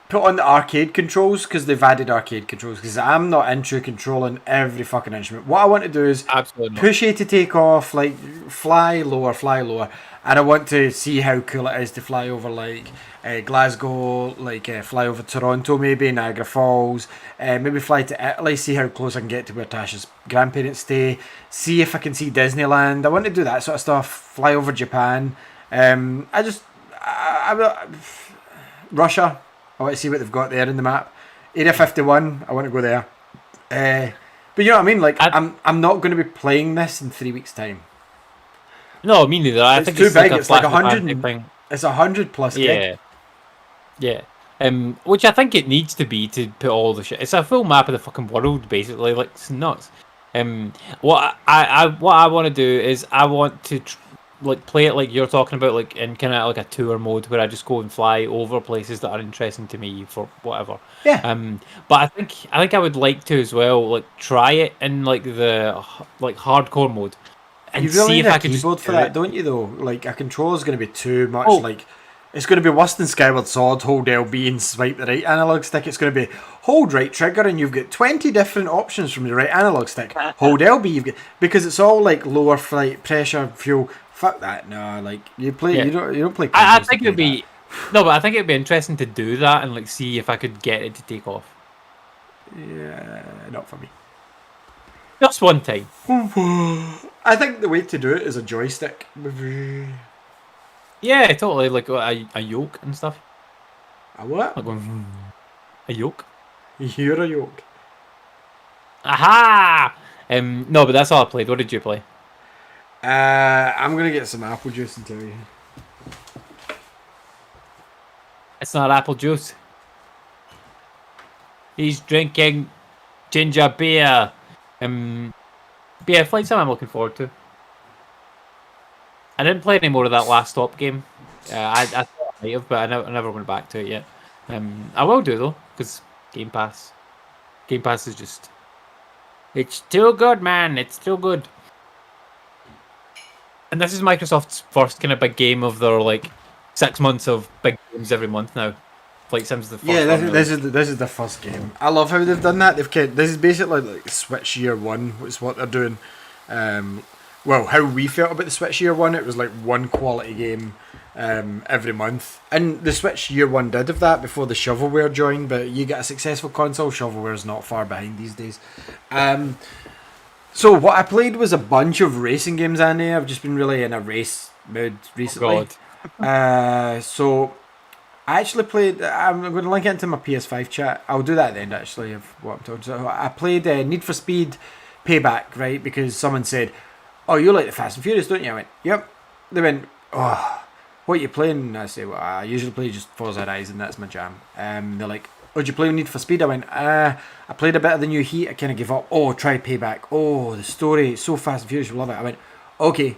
put on the arcade controls, because they've added arcade controls, because I'm not into controlling every fucking instrument. What I want to do is Absolutely not. push A to take off, like fly lower, and I want to see how cool it is to fly over like Glasgow, like fly over Toronto, maybe Niagara Falls, maybe fly to Italy, see how close I can get to where Tasha's grandparents stay, see if I can see Disneyland. I want to do that sort of stuff. Fly over Japan. Russia. I want to see what they've got there in the map. Area 51. I want to go there. But you know what I mean? Like I'm not going to be playing this in 3 weeks' time. No, me neither. I It's think too it's big. Like It's like 100 100. It's 100 plus gig. Yeah. Which I think it needs to be to put all the shit. It's a full map of the fucking world, basically. Like, it's nuts. What I want to do is I want to like play it like you're talking about, like in kind of like a tour mode where I just go and fly over places that are interesting to me for whatever. Yeah. But I think I would like to as well, like try it in like the like hardcore mode. And You really see need if a I could keyboard just for do that, it. don't you? Though, like a controller's going to be too much. Oh. Like it's going to be worse than Skyward Sword. Hold LB and swipe the right analog stick. It's going to be hold right trigger, and you've got 20 different options from the right analog stick. Hold LB, you've got, because it's all like lower flight pressure, fuel. Fuck that, no. Like you play, Yeah. you don't play. I consoles think to it'd play be no, but I think it'd be interesting to do that and like see if I could get it to take off that. Yeah, not for me. just one time. I think the way to do it is a joystick. Yeah, totally. Like a yoke and stuff. A what? Like going, a yoke. You're a yoke. Aha! No, but that's all I played. What did you play? I'm gonna get some apple juice and tell you. It's not apple juice. He's drinking ginger beer. But yeah, Flight Sim I'm looking forward to. I didn't play any more of that Last Stop game. I thought I might have, but I never went back to it yet. I will do though, because Game Pass. Game Pass is just... It's too good, man. It's too good. And this is Microsoft's first kind of big game of their, like, 6 months of big games every month now. Flight Sim's the first Yeah, one. this is the first game. I love how they've done that. This is basically like Switch Year 1, is what they're doing. Well, how we felt about the Switch Year 1, it was like one quality game every month. And the Switch Year 1 did have that before the shovelware joined, but you get a successful console, shovelware is not far behind these days. So what I played was a bunch of racing games, Andy. I've just been really in a race mood recently. So I actually played, I'm going to link it into my PS5 chat. I'll do that at the end actually of what I'm talking about. So I played Need for Speed Payback, right? Because someone said, oh, you like the Fast and Furious, don't you? I went, yep. They went, oh, what are you playing? And I say, well, I usually play just Forza Horizon, that's my jam. They're like, "Oh, did you play Need for Speed?" I went, I played a bit of the new Heat. I kind of gave up. Oh, try Payback. Oh, the story, so Fast and Furious, you love it. I went, okay.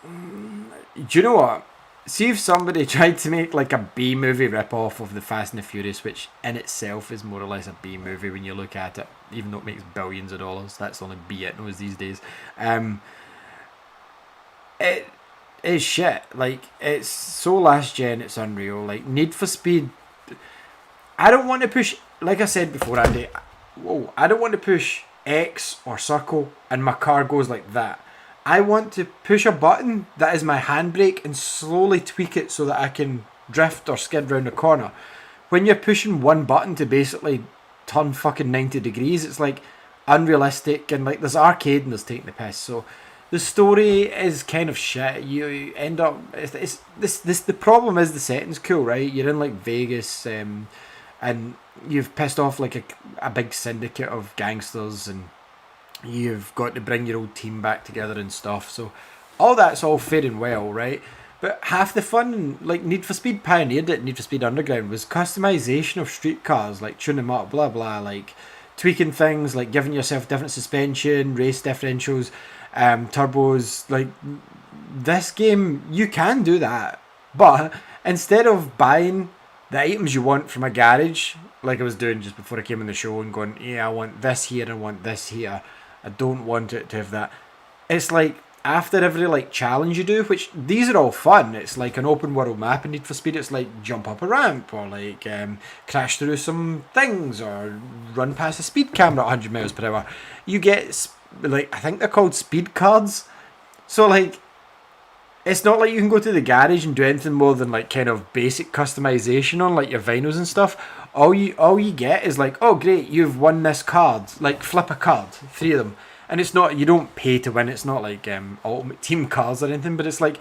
Do you know what? See if somebody tried to make like a B movie rip-off of the Fast and the Furious, which in itself is more or less a B movie when you look at it, even though it makes billions of dollars. That's the only B it knows these days. It is shit. Like, it's so last gen, it's unreal. Like, Need for Speed, I don't want to push, like I said before, Andy, I don't want to push X or circle and my car goes like that. I want to push a button that is my handbrake and slowly tweak it so that I can drift or skid round a corner. When you're pushing one button to basically turn fucking 90 degrees, it's like unrealistic, and like there's arcade and there's taking the piss. So the story is kind of shit. You end up, it's the problem is the setting's cool, right? You're in like Vegas, and you've pissed off like a big syndicate of gangsters, and you've got to bring your old team back together and stuff. So all that's all fair and well, right? But half the fun, like Need for Speed pioneered it, Need for Speed Underground, was customization of street cars, like tuning them up, blah blah, like tweaking things, like giving yourself different suspension, race differentials, turbos. Like, this game, you can do that, but instead of buying the items you want from a garage, like I was doing just before I came on the show, and going, yeah, I want this here, I want this here, I don't want it to have that. It's like after every like challenge you do, which these are all fun. It's like an open world map in Need for Speed. It's like jump up a ramp, or like crash through some things, or run past a speed camera at 100 miles per hour. You get like, I think they're called speed cards. So like, it's not like you can go to the garage and do anything more than like kind of basic customization on like your vinyls and stuff. All you get is like, oh great, you've won this card. Like, flip a card, 3 of them. And it's not, you don't pay to win. It's not like Ultimate Team cards or anything, but it's like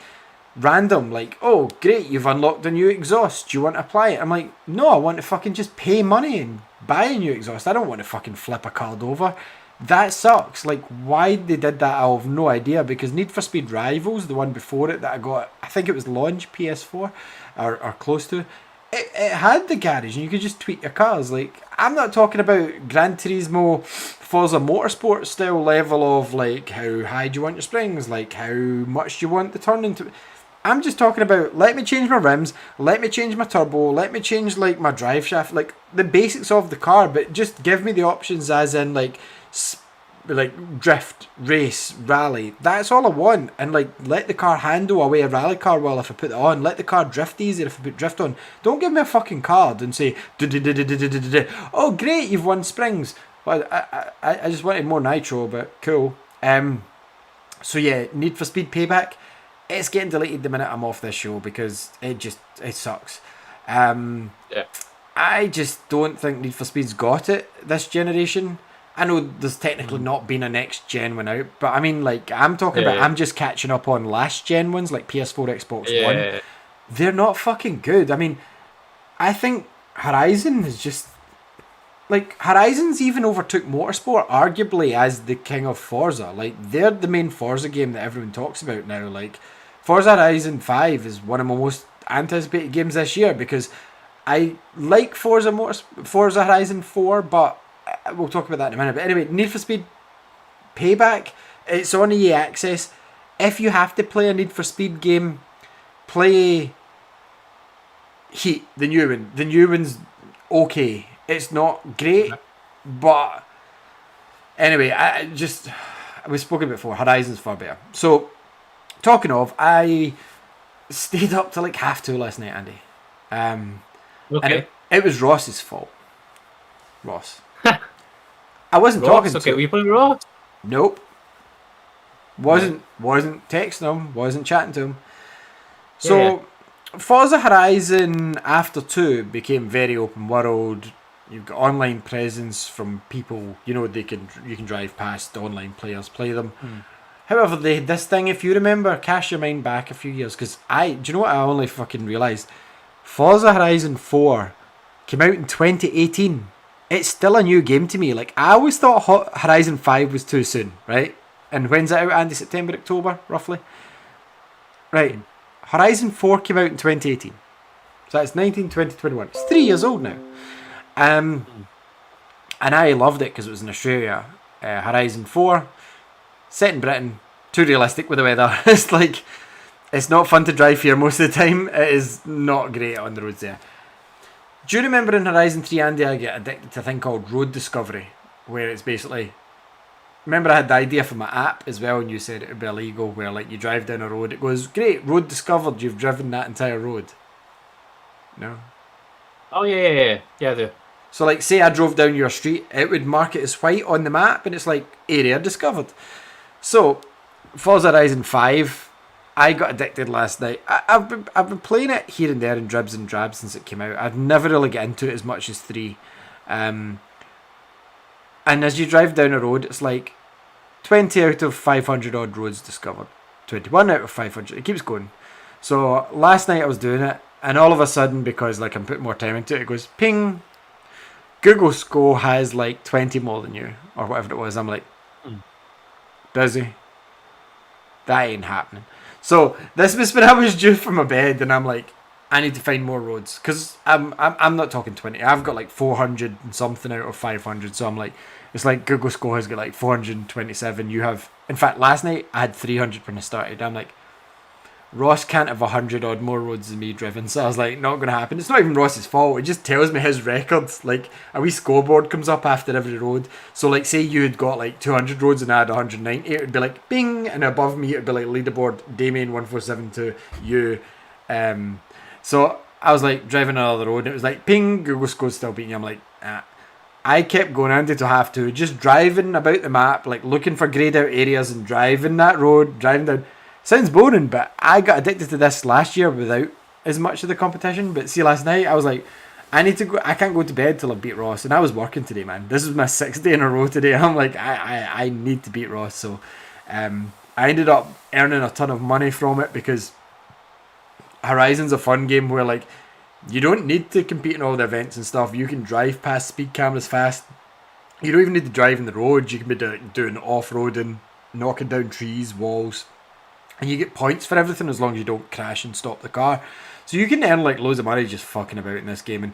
random. Like, oh great, you've unlocked a new exhaust. Do you want to apply it? I'm like, no, I want to fucking just pay money and buy a new exhaust. I don't want to fucking flip a card over. That sucks. Like, why they did that, I have no idea. Because Need for Speed Rivals, the one before it that I got, I think it was launch PS4 or close to, it had the garage and you could just tweak your cars. Like, I'm not talking about Gran Turismo, Forza Motorsport style level of like how high do you want your springs, like how much do you want the turn into. I'm just talking about, let me change my rims, let me change my turbo, let me change like my drive shaft, like the basics of the car, but just give me the options, as in like drift, race, rally. That's all I want. And like, let the car handle away a rally car well if I put it on. Let the car drift easier if I put drift on. Don't give me a fucking card and say, oh great, you've won springs. Well, I just wanted more nitro, but cool. So yeah, Need for Speed Payback, it's getting deleted the minute I'm off this show because it sucks. Yeah. I just don't think Need for Speed's got it this generation. I know there's technically not been a next gen one out, but I mean, like, I'm talking about, I'm just catching up on last gen ones, like PS4, Xbox One. They're not fucking good. I mean, I think Horizon is just, like, Horizon's even overtook Motorsport, arguably, as the king of Forza. Like, they're the main Forza game that everyone talks about now. Like, Forza Horizon 5 is one of my most anticipated games this year, because I like Forza Horizon 4, but we'll talk about that in a minute. But anyway, Need for Speed Payback, it's on EA Access. If you have to play a Need for Speed game, play Heat, the new one. The new one's okay. It's not great, but anyway, we've spoken before, Horizon's far better. So, talking of, I stayed up till like 2:30 last night, Andy. And it was Ross's fault. Ross. I wasn't talking to him. Were you playing Ross? Nope. Wasn't texting him, wasn't chatting to him. So, Forza Horizon after 2 became very open world. You've got online presence from people, you can drive past online players, play them. However, they had this thing, if you remember, cast your mind back a few years, because do you know what I only fucking realised? Forza Horizon 4 came out in 2018. It's still a new game to me. Like, I always thought Horizon 5 was too soon, right? And when's it out, Andy? September, October, roughly? Right. Horizon 4 came out in 2018. Is So that's 19, 20, 21. It's 3 years old now. And I loved it because it was in Australia. Horizon 4, set in Britain, too realistic with the weather. It's like, it's not fun to drive here most of the time. It is not great on the roads there. Do you remember in Horizon 3, Andy, I get addicted to a thing called Road Discovery, where it's basically... Remember I had the idea for my app as well, and you said it would be illegal, where like you drive down a road, it goes, great, road discovered, you've driven that entire road. No? Oh, yeah, I do. So like, say I drove down your street, it would mark it as white on the map, and it's like, area discovered. So, Forza Horizon 5, I got addicted last night. I've been playing it here and there in dribs and drabs since it came out. I've never really got into it as much as 3. And as you drive down a road, it's like 20 out of 500 odd roads discovered. 21 out of 500. It keeps going. So last night I was doing it, and all of a sudden, because like I'm putting more time into it, it goes ping. Google Sco has like 20 more than you, or whatever it was. I'm like, busy. That ain't happening. So this was when I was due for my bed, and I'm like, I need to find more roads, because I'm not talking 20. I've got like 400 and something out of 500. So I'm like, it's like Google Score has got like 427. You have, in fact, last night I had 300 when I started. I'm like, Ross can't have 100 odd more roads than me driven. So I was like, not going to happen. It's not even Ross's fault. It just tells me his record. Like a wee scoreboard comes up after every road. So like, say you had got like 200 roads and I had 190, it would be like bing, and above me it would be like leaderboard Damien 1472 you. So I was like driving another road, and it was like ping, Google Score's still beating you. I'm like, I kept going Andy to have to, just driving about the map, like looking for greyed out areas and driving that road, driving down. Sounds boring, but I got addicted to this last year without as much of the competition. But see, last night I was like, I need to go. I can't go to bed till I beat Ross, and I was working today, man. This was my 6th day in a row today. I'm like, I need to beat Ross. So, I ended up earning a ton of money from it, because Horizon's a fun game where like you don't need to compete in all the events and stuff. You can drive past speed cameras fast. You don't even need to drive in the roads. You can be doing off-roading, knocking down trees, walls, and you get points for everything as long as you don't crash and stop the car. So you can earn like loads of money just fucking about in this game. And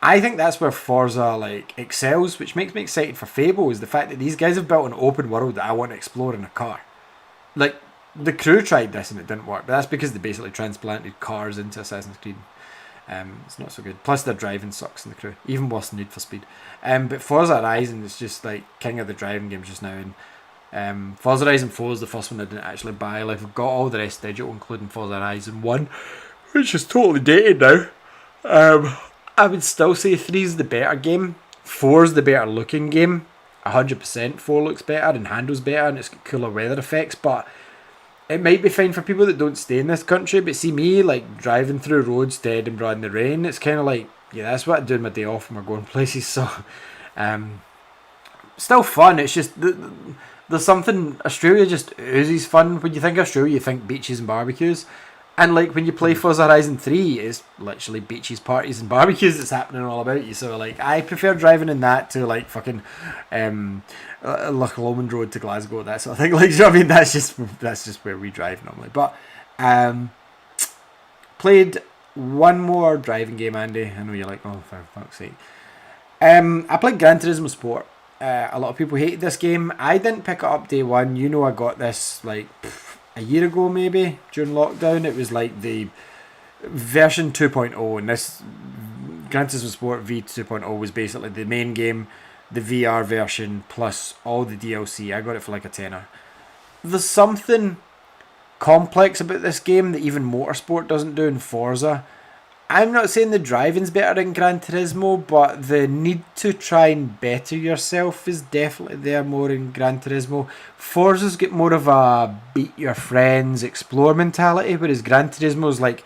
I think that's where Forza like excels, which makes me excited for Fable, is the fact that these guys have built an open world that I want to explore in a car. Like, the Crew tried this and it didn't work, but that's because they basically transplanted cars into Assassin's Creed. It's not so good. Plus their driving sucks in the Crew, even worse than Need for Speed. But Forza Horizon is just like king of the driving games just now. And Forza Horizon 4 is the first one I didn't actually buy. Like, I've got all the rest digital, including Forza Horizon 1, which is totally dated now. I would still say 3 is the better game. 4 is the better looking game. 100% 4 looks better and handles better, and it's got cooler weather effects, but it might be fine for people that don't stay in this country. But see me, like, driving through roads to Edinburgh in the rain, it's kind of like, yeah, that's what I do on my day off when we're going places. So, still fun. It's just, there's something, Australia just oozes fun. When you think Australia, you think beaches and barbecues. And like when you play Forza Horizon 3, it's literally beaches, parties and barbecues that's happening all about you. So like, I prefer driving in that to like fucking Loch Lomond Road to Glasgow, that sort of thing. Like, you know what I mean? That's just where we drive normally. But played one more driving game, Andy. I know you're like, oh, for fuck's sake. I played Gran Turismo Sport. A lot of people hated this game. I didn't pick it up day one. You know, I got this like a year ago maybe during lockdown. It was like the version 2.0, and this Gran Turismo Sport V 2.0 was basically the main game, the VR version plus all the DLC. I got it for like a tenner. There's something complex about this game that even Motorsport doesn't do in Forza. I'm not saying the driving's better in Gran Turismo, but the need to try and better yourself is definitely there more in Gran Turismo. Forza's got more of a beat your friends, explore mentality, whereas Gran Turismo's like,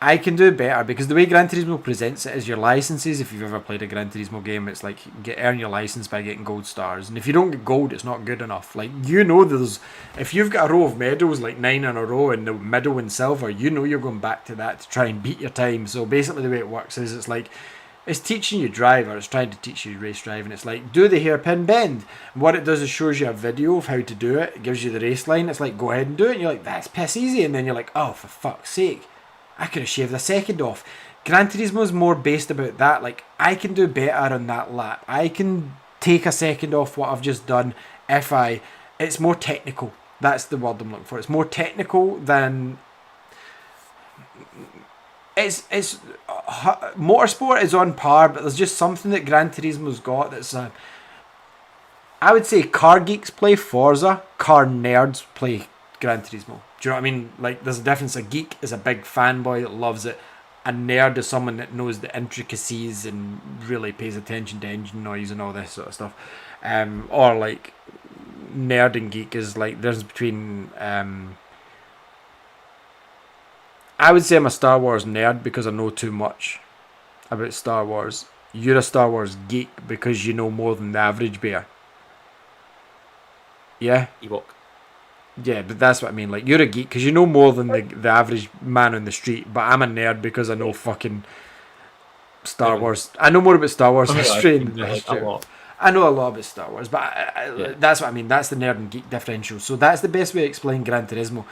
I can do better, because the way Gran Turismo presents it is your licenses. If you've ever played a Gran Turismo game, it's like earn your license by getting gold stars, and if you don't get gold, it's not good enough. Like, you know, if you've got a row of medals, like 9 in a row, and the middle in silver, you know you're going back to that to try and beat your time. So basically the way it works is it's like, it's teaching you driver, it's trying to teach you race driving. It's like, do the hairpin bend. And what it does is shows you a video of how to do it. It gives you the race line. It's like, go ahead and do it. And you're like, that's piss easy. And then you're like, oh, for fuck's sake. I could have shaved a second off. Gran Turismo is more based about that. Like, I can do better on that lap. I can take a second off what I've just done if I... It's more technical. That's the word I'm looking for. It's more technical than... It's motorsport is on par, but there's just something that Gran Turismo's got that's I would say car geeks play Forza, car nerds play Gran Turismo. Do you know what I mean? Like, there's a difference. A geek is a big fanboy that loves it. A nerd is someone that knows the intricacies and really pays attention to engine noise and all this sort of stuff. Or like nerd and geek is like there's between. I would say I'm a Star Wars nerd because I know too much about Star Wars. You're a Star Wars geek because you know more than the average bear. Yeah? Ewok. Yeah, but that's what I mean. Like, you're a geek because you know more than the average man on the street, but I'm a nerd because I know fucking Star Wars. I know more about Star Wars history than history. I know a lot about Star Wars, but that's what I mean. That's the nerd and geek differential. So that's the best way to explain Gran Turismo.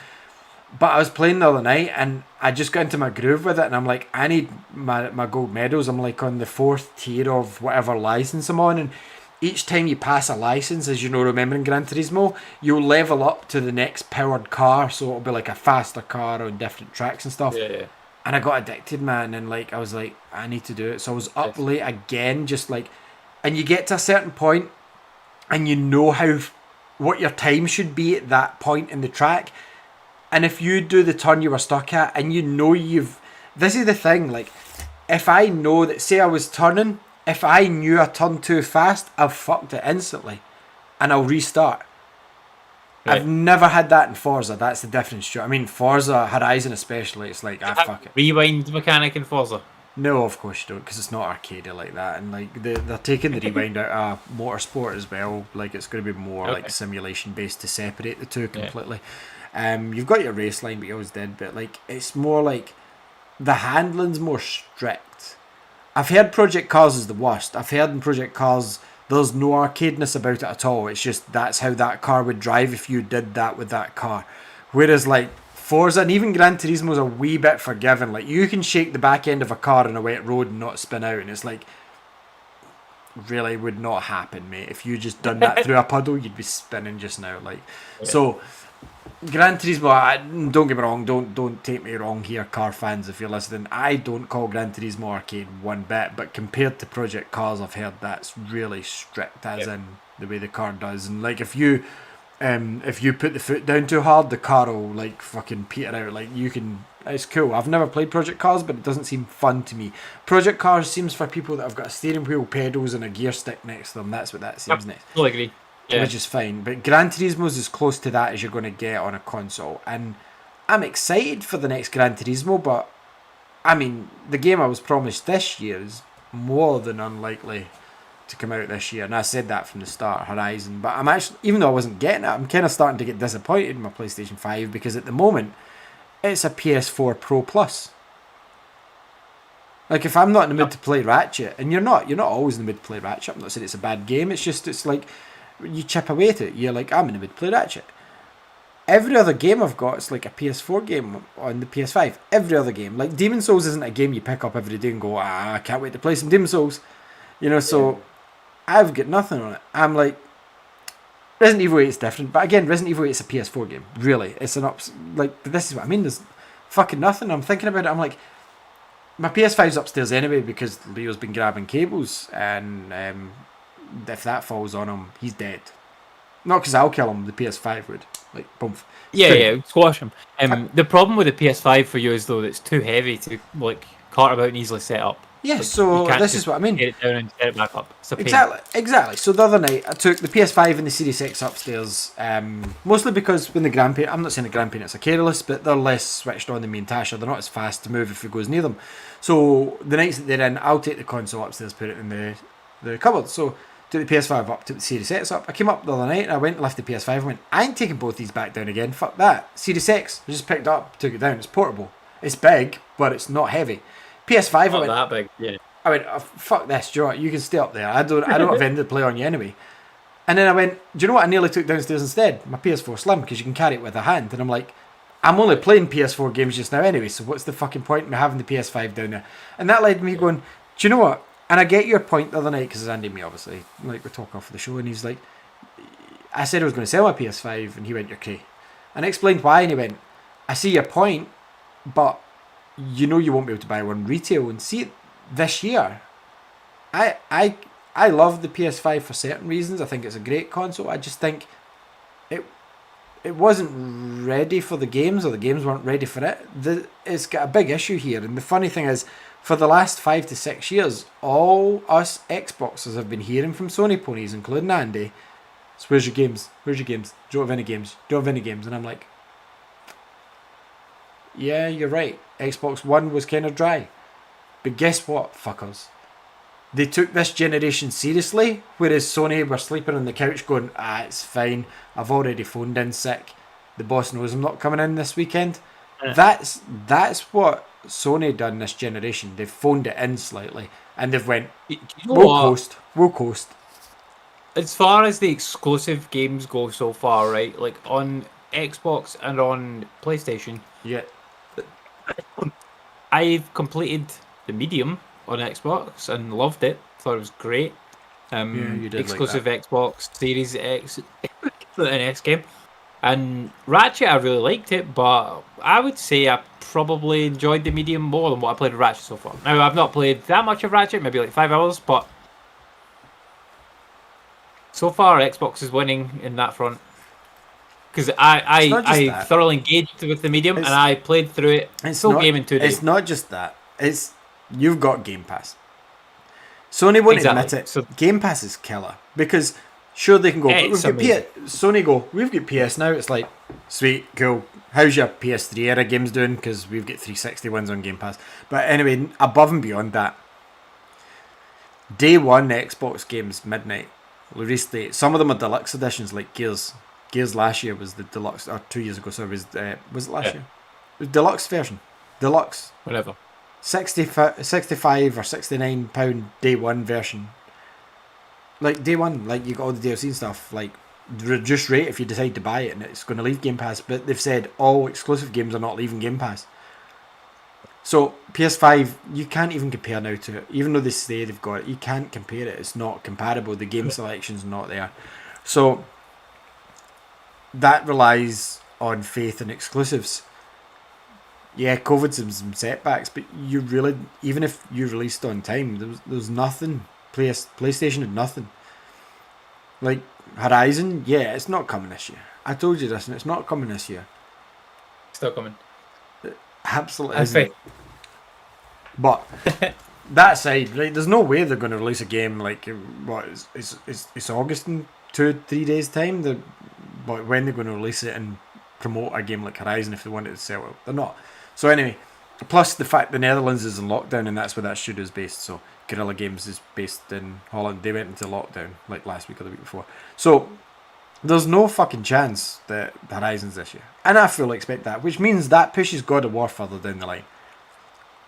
But I was playing the other night and I just got into my groove with it and I'm like, I need my gold medals. I'm like on the 4th tier of whatever license I'm on, and each time you pass a license, as you know, remembering Gran Turismo, you'll level up to the next powered car, so it'll be like a faster car on different tracks and stuff. Yeah. And I got addicted, man, and like I was like, I need to do it. So I was up late again, just like, and you get to a certain point and you know what your time should be at that point in the track. And if you do the turn you were stuck at, and you know this is the thing, like, if I know that, say I was turning, if I knew I turned too fast, I've fucked it instantly. And I'll restart. Right. I've never had that in Forza, that's the difference. I mean, Forza, Horizon especially, it's like, fuck it. Rewind mechanic in Forza? No, of course you don't, because it's not arcadey like that. And like they're taking the rewind out of motorsport as well. Like, it's going to be more like simulation based to separate the two completely. You've got your race line, but you always did, but like it's more like the handling's more strict. I've heard Project Cars is the worst. I've heard in Project Cars there's no arcadeness about it at all. It's just that's how that car would drive if you did that with that car. Whereas like Forza and even Gran Turismo's a wee bit forgiving. Like, you can shake the back end of a car on a wet road and not spin out, and it's like, really would not happen, mate. If you just done that through a puddle, you'd be spinning just now. Like, so Gran Turismo, don't get me wrong, don't take me wrong here, car fans, if you're listening. I don't call Gran Turismo arcade one bit, but compared to Project Cars, I've heard that's really strict, as in the way the car does. And like, if you put the foot down too hard, the car will like fucking peter out. Like, you can, it's cool. I've never played Project Cars, but it doesn't seem fun to me. Project Cars seems for people that have got a steering wheel, pedals, and a gear stick next to them. That's what that seems next. I agree. Yeah. Which is fine, but Gran Turismo's as close to that as you're going to get on a console, and I'm excited for the next Gran Turismo, but I mean, the game I was promised this year is more than unlikely to come out this year, and I said that from the start, Horizon. But I'm actually, even though I wasn't getting it, I'm kind of starting to get disappointed in my PlayStation 5, because at the moment it's a PS4 Pro Plus. Like, if I'm not in the mood to play Ratchet, and you're not always in the mood to play Ratchet, I'm not saying it's a bad game, it's like you chip away at it, you're like, I'm in the mood to play Ratchet. Every other game I've got is like a PS4 game on the PS5. Every other game. Like, Demon's Souls isn't a game you pick up every day and go, I can't wait to play some Demon's Souls. You know, so I've got nothing on it. I'm like, Resident Evil 8 is different, but again, Resident Evil 8 is a PS4 game. Really. It's an like, this is what I mean, there's fucking nothing. I'm thinking about it, I'm like, my PS5's upstairs anyway because Leo's been grabbing cables, and if that falls on him, he's dead. Not because I'll kill him, the PS5 would. Like, boom. Yeah, squash him. The problem with the PS5 for you is, though, that it's too heavy to like cart about and easily set up. Yeah, like, so this is what I mean. Get it down and set it back up. It's a pain. Exactly. So the other night, I took the PS5 and the Series X upstairs, mostly because when the grandparents, I'm not saying the grandparents are careless, but they're less switched on than me and Tasha. They're not as fast to move if it goes near them. So the nights that they're in, I'll take the console upstairs, put it in the cupboard. So took the PS5 up, took the Series X up. I came up the other night and I went and left the PS5 and went, I ain't taking both these back down again. Fuck that. Series X, I just picked it up, took it down. It's portable. It's big, but it's not heavy. PS5, not that big, yeah. I went, oh, fuck this, do you know what? You can stay up there. I don't have anything to play on you anyway. And then I went, do you know what I nearly took downstairs instead? My PS4 Slim, because you can carry it with a hand. And I'm like, I'm only playing PS4 games just now anyway, so what's the fucking point in having the PS5 down there? And that led me going, do you know what? And I get your point the other night, because Andy and me, obviously, like, we're talking off the show, and he's like, I said I was going to sell my PS5, and he went, you're okay. And I explained why, and he went, I see your point, but you know you won't be able to buy one retail. And see, this year, I love the PS5 for certain reasons. I think it's a great console. I just think it wasn't ready for the games, or the games weren't ready for it. It's got a big issue here. And the funny thing is, for the last 5 to 6 years, all us Xboxers have been hearing from Sony ponies, including Andy, so where's your games? Where's your games? Don't have any games. Don't have any games. And I'm like, yeah, you're right. Xbox One was kind of dry. But guess what, fuckers? They took this generation seriously, whereas Sony were sleeping on the couch going, it's fine. I've already phoned in sick. The boss knows I'm not coming in this weekend. That's what Sony done this generation. They've phoned it in slightly, and they've went, we'll coast. As far as the exclusive games go so far, right? Like on Xbox and on PlayStation. Yeah. I've completed the Medium on Xbox and loved it. Thought it was great. You did exclusive like Xbox Series X, an X game. And Ratchet, I really liked it, but I would say I probably enjoyed the Medium more than what I played with Ratchet so far. Now, I've not played that much of Ratchet, maybe like 5 hours, but so far Xbox is winning in that front. Because I thoroughly engaged with the Medium, and I played through it. Full game in 2 days. It's not just that. It's you've got Game Pass. Sony won't admit it. So Game Pass is killer because sure they can go. Sony go. We've got PS now. It's like sweet, cool. How's your PS3 era games doing? Because we've got 360 ones on Game Pass. But anyway, above and beyond that, day one Xbox games midnight release date. Some of them are deluxe editions like Gears. Gears last year was the deluxe, or 2 years ago. So was it last year? It was deluxe version. Deluxe. Whatever. 65 or £69 day one version. Like day one, like you got all the DLC and stuff. Like reduced rate if you decide to buy it, and it's going to leave Game Pass. But they've said all exclusive games are not leaving Game Pass. So PS5, you can't even compare now to it. Even though they say they've got it, you can't compare it. It's not comparable. The game selection's not there. So that relies on faith and exclusives. Yeah, COVID's some setbacks, but you really, even if you released on time, there was nothing. PlayStation had nothing. Like Horizon, yeah, it's not coming this year. I told you this, and it's not coming this year. It's not coming. It absolutely isn't. But that aside, right, there's no way they're going to release a game like what it's August in 2-3 days time. But when they're going to release it and promote a game like Horizon if they wanted to sell it, they're not. So anyway, plus the fact the Netherlands is in lockdown, and that's where that studio is based. So Guerrilla Games is based in Holland. They went into lockdown like last week or the week before. So there's no fucking chance that Horizon's this year, and I fully expect that, which means that pushes God of War further down the line.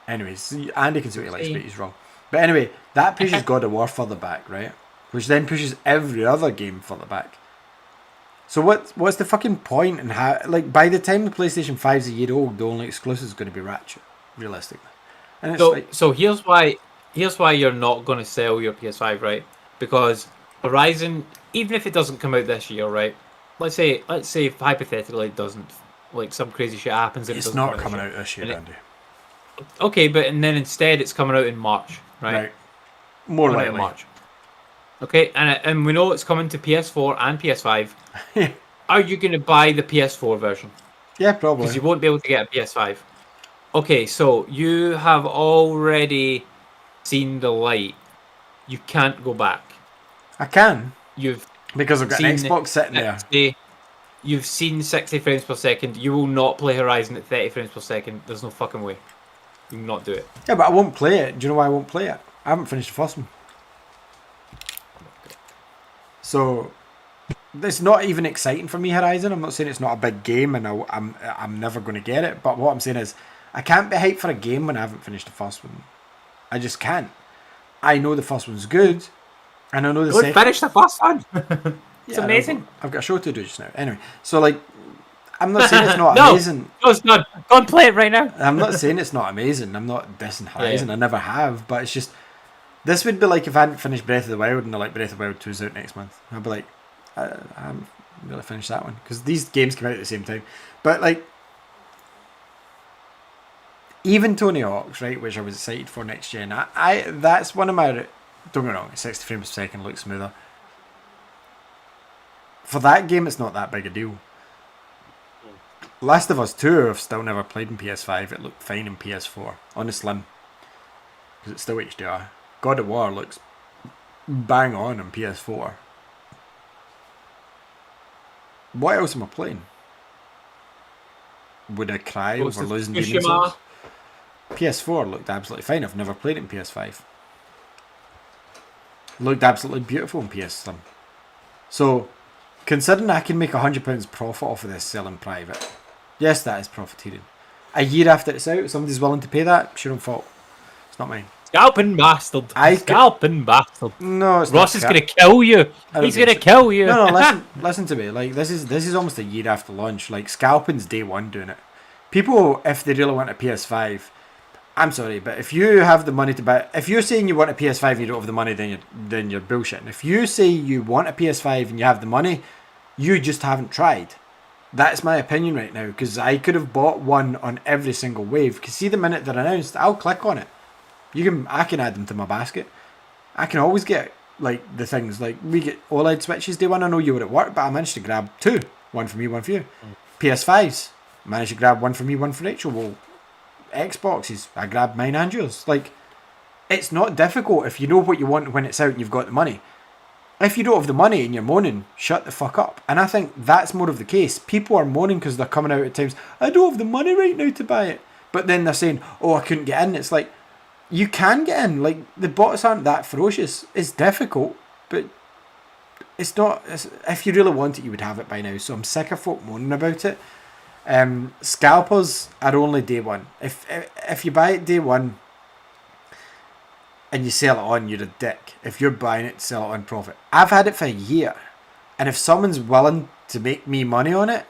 Anyways, Andy can see what he likes, but he's wrong. But anyway, that pushes God of War further back, right? Which then pushes every other game further back. So what's the fucking point in how, like, by the time the PlayStation 5's a year old, the only exclusive is going to be Ratchet, realistically. And it's so here's why you're not going to sell your PS5, right? Because Horizon, even if it doesn't come out this year, right? Let's say hypothetically it doesn't, like some crazy shit happens. It's not coming out this year, Andy. Okay, and then instead it's coming out in March, right? Right. More likely in March. Okay, and we know it's coming to PS4 and PS5. Are you going to buy the PS4 version? Yeah, probably. Because you won't be able to get a PS5. Okay, so you have already seen the light. You can't go back. I can. Because I've got an Xbox sitting there. You've seen 60 frames per second. You will not play Horizon at 30 frames per second. There's no fucking way. You can not do it. Yeah, but I won't play it. Do you know why I won't play it? I haven't finished the first one. So it's not even exciting for me, Horizon. I'm not saying it's not a big game and I'm never going to get it. But what I'm saying is I can't be hyped for a game when I haven't finished the first one. I just can't. I know the first one's good, and I know the second. Finish the first one. It's amazing. I've got a show to do just now. Anyway, so like, I'm not saying it's not No, amazing. no, it's not. Go and play it right now. I'm not saying it's not amazing. I'm not dissing Horizon. Yeah. I never have. But it's just, this would be like if I hadn't finished Breath of the Wild and like Breath of the Wild 2's out next month. I'd be like, I haven't really finished that one. Because these games come out at the same time. But like, even Tony Hawk's, right, which I was excited for next gen, I that's one of my, don't get me wrong, 60 frames per second looks smoother. For that game, it's not that big a deal. Last of Us 2, I've still never played in PS5. It looked fine in PS4 on the Slim, because it's still HDR. God of War looks bang on PS4. What else am I playing? Would I cry over losing Demon's Souls? PS4 looked absolutely fine. I've never played it in PS5. Looked absolutely beautiful in PS Slim. So, considering I can make £100 profit off of this selling private, yes, that is profiteering. A year after it's out, somebody's willing to pay that, it's your own fault. It's not mine. Scalping bastard. Scalping bastard. No, it's Ross not. is going to kill you. He's going to kill you. No, listen to me. Like, this is almost a year after launch. Like, Scalping's day one doing it. People, if they really want a PS5, I'm sorry, but if you have the money to buy, if you're saying you want a PS5 and you don't have the money, then you're bullshitting. If you say you want a PS5 and you have the money, you just haven't tried. That's my opinion right now, because I could have bought one on every single wave. Because see, the minute they're announced, I'll click on it. I can add them to my basket. I can always get like the things like we get OLED switches day one. I know you were at work, but I managed to grab two, one for me, one for you. PS5s, managed to grab one for me, one for Rachel. Well, Xboxes, I grabbed mine and yours. Like, it's not difficult if you know what you want when it's out and you've got the money. If you don't have the money and you're moaning, shut the fuck up. And I think that's more of the case. People are moaning because they're coming out at times, I don't have the money right now to buy it. But then they're saying, oh, I couldn't get in. It's like, you can get in. Like, the bots aren't that ferocious. It's difficult, but it's not. If you really want it, you would have it by now. So I'm sick of folk moaning about it. Scalpers are only day one. If you buy it day one and you sell it on, you're a dick. If you're buying it to sell it on profit. I've had it for a year, and if someone's willing to make me money on it,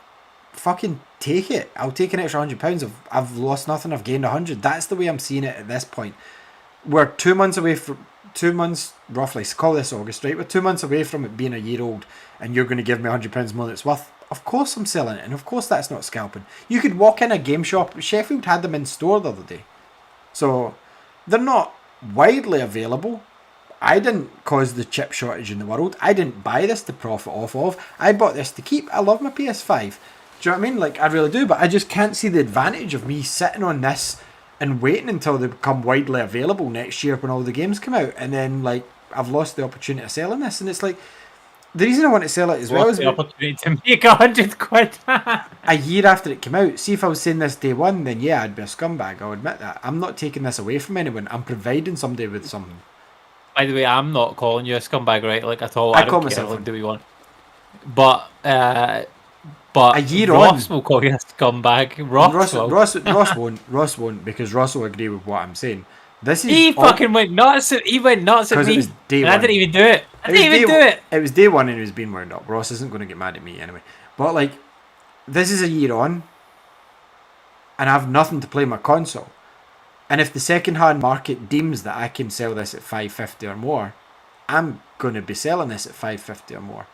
fucking take it. I'll take an extra £100. I've lost nothing, I've gained 100. That's the way I'm seeing it at this point. We're 2 months away from 2 months roughly, call this August, right? We're 2 months away from it being a year old, and you're going to give me £100 more than it's worth. Of course I'm selling it, and of course that's not scalping. You could walk in a game shop. Sheffield had them in store the other day. So they're not widely available. I didn't cause the chip shortage in the world. I didn't buy this to profit off of. I bought this to keep. I love my PS5. Do you know what I mean? Like, I really do, but I just can't see the advantage of me sitting on this and waiting until they become widely available next year when all the games come out, and then, like, I've lost the opportunity of selling this. And it's like, the reason I want to sell it as well is the opportunity to make £100. A year after it came out. See, if I was saying this day one, then yeah, I'd be a scumbag. I'll admit that. I'm not taking this away from anyone. I'm providing somebody with something. By the way, I'm not calling you a scumbag, right? Like, at all. I don't call care, myself like, one. do we want? But a year Ross on, will call you a scumbag. Ross won't, because Ross will agree with what I'm saying. This is he fucking went nuts. He went nuts at me. It was day and one. I didn't even do it. I didn't even do it. It was day one and he was being wound up. Ross isn't going to get mad at me anyway. But like, this is a year on, and I have nothing to play my console. And if the second-hand market deems that I can sell this at $550 or more, I'm going to be selling this at $550 or more.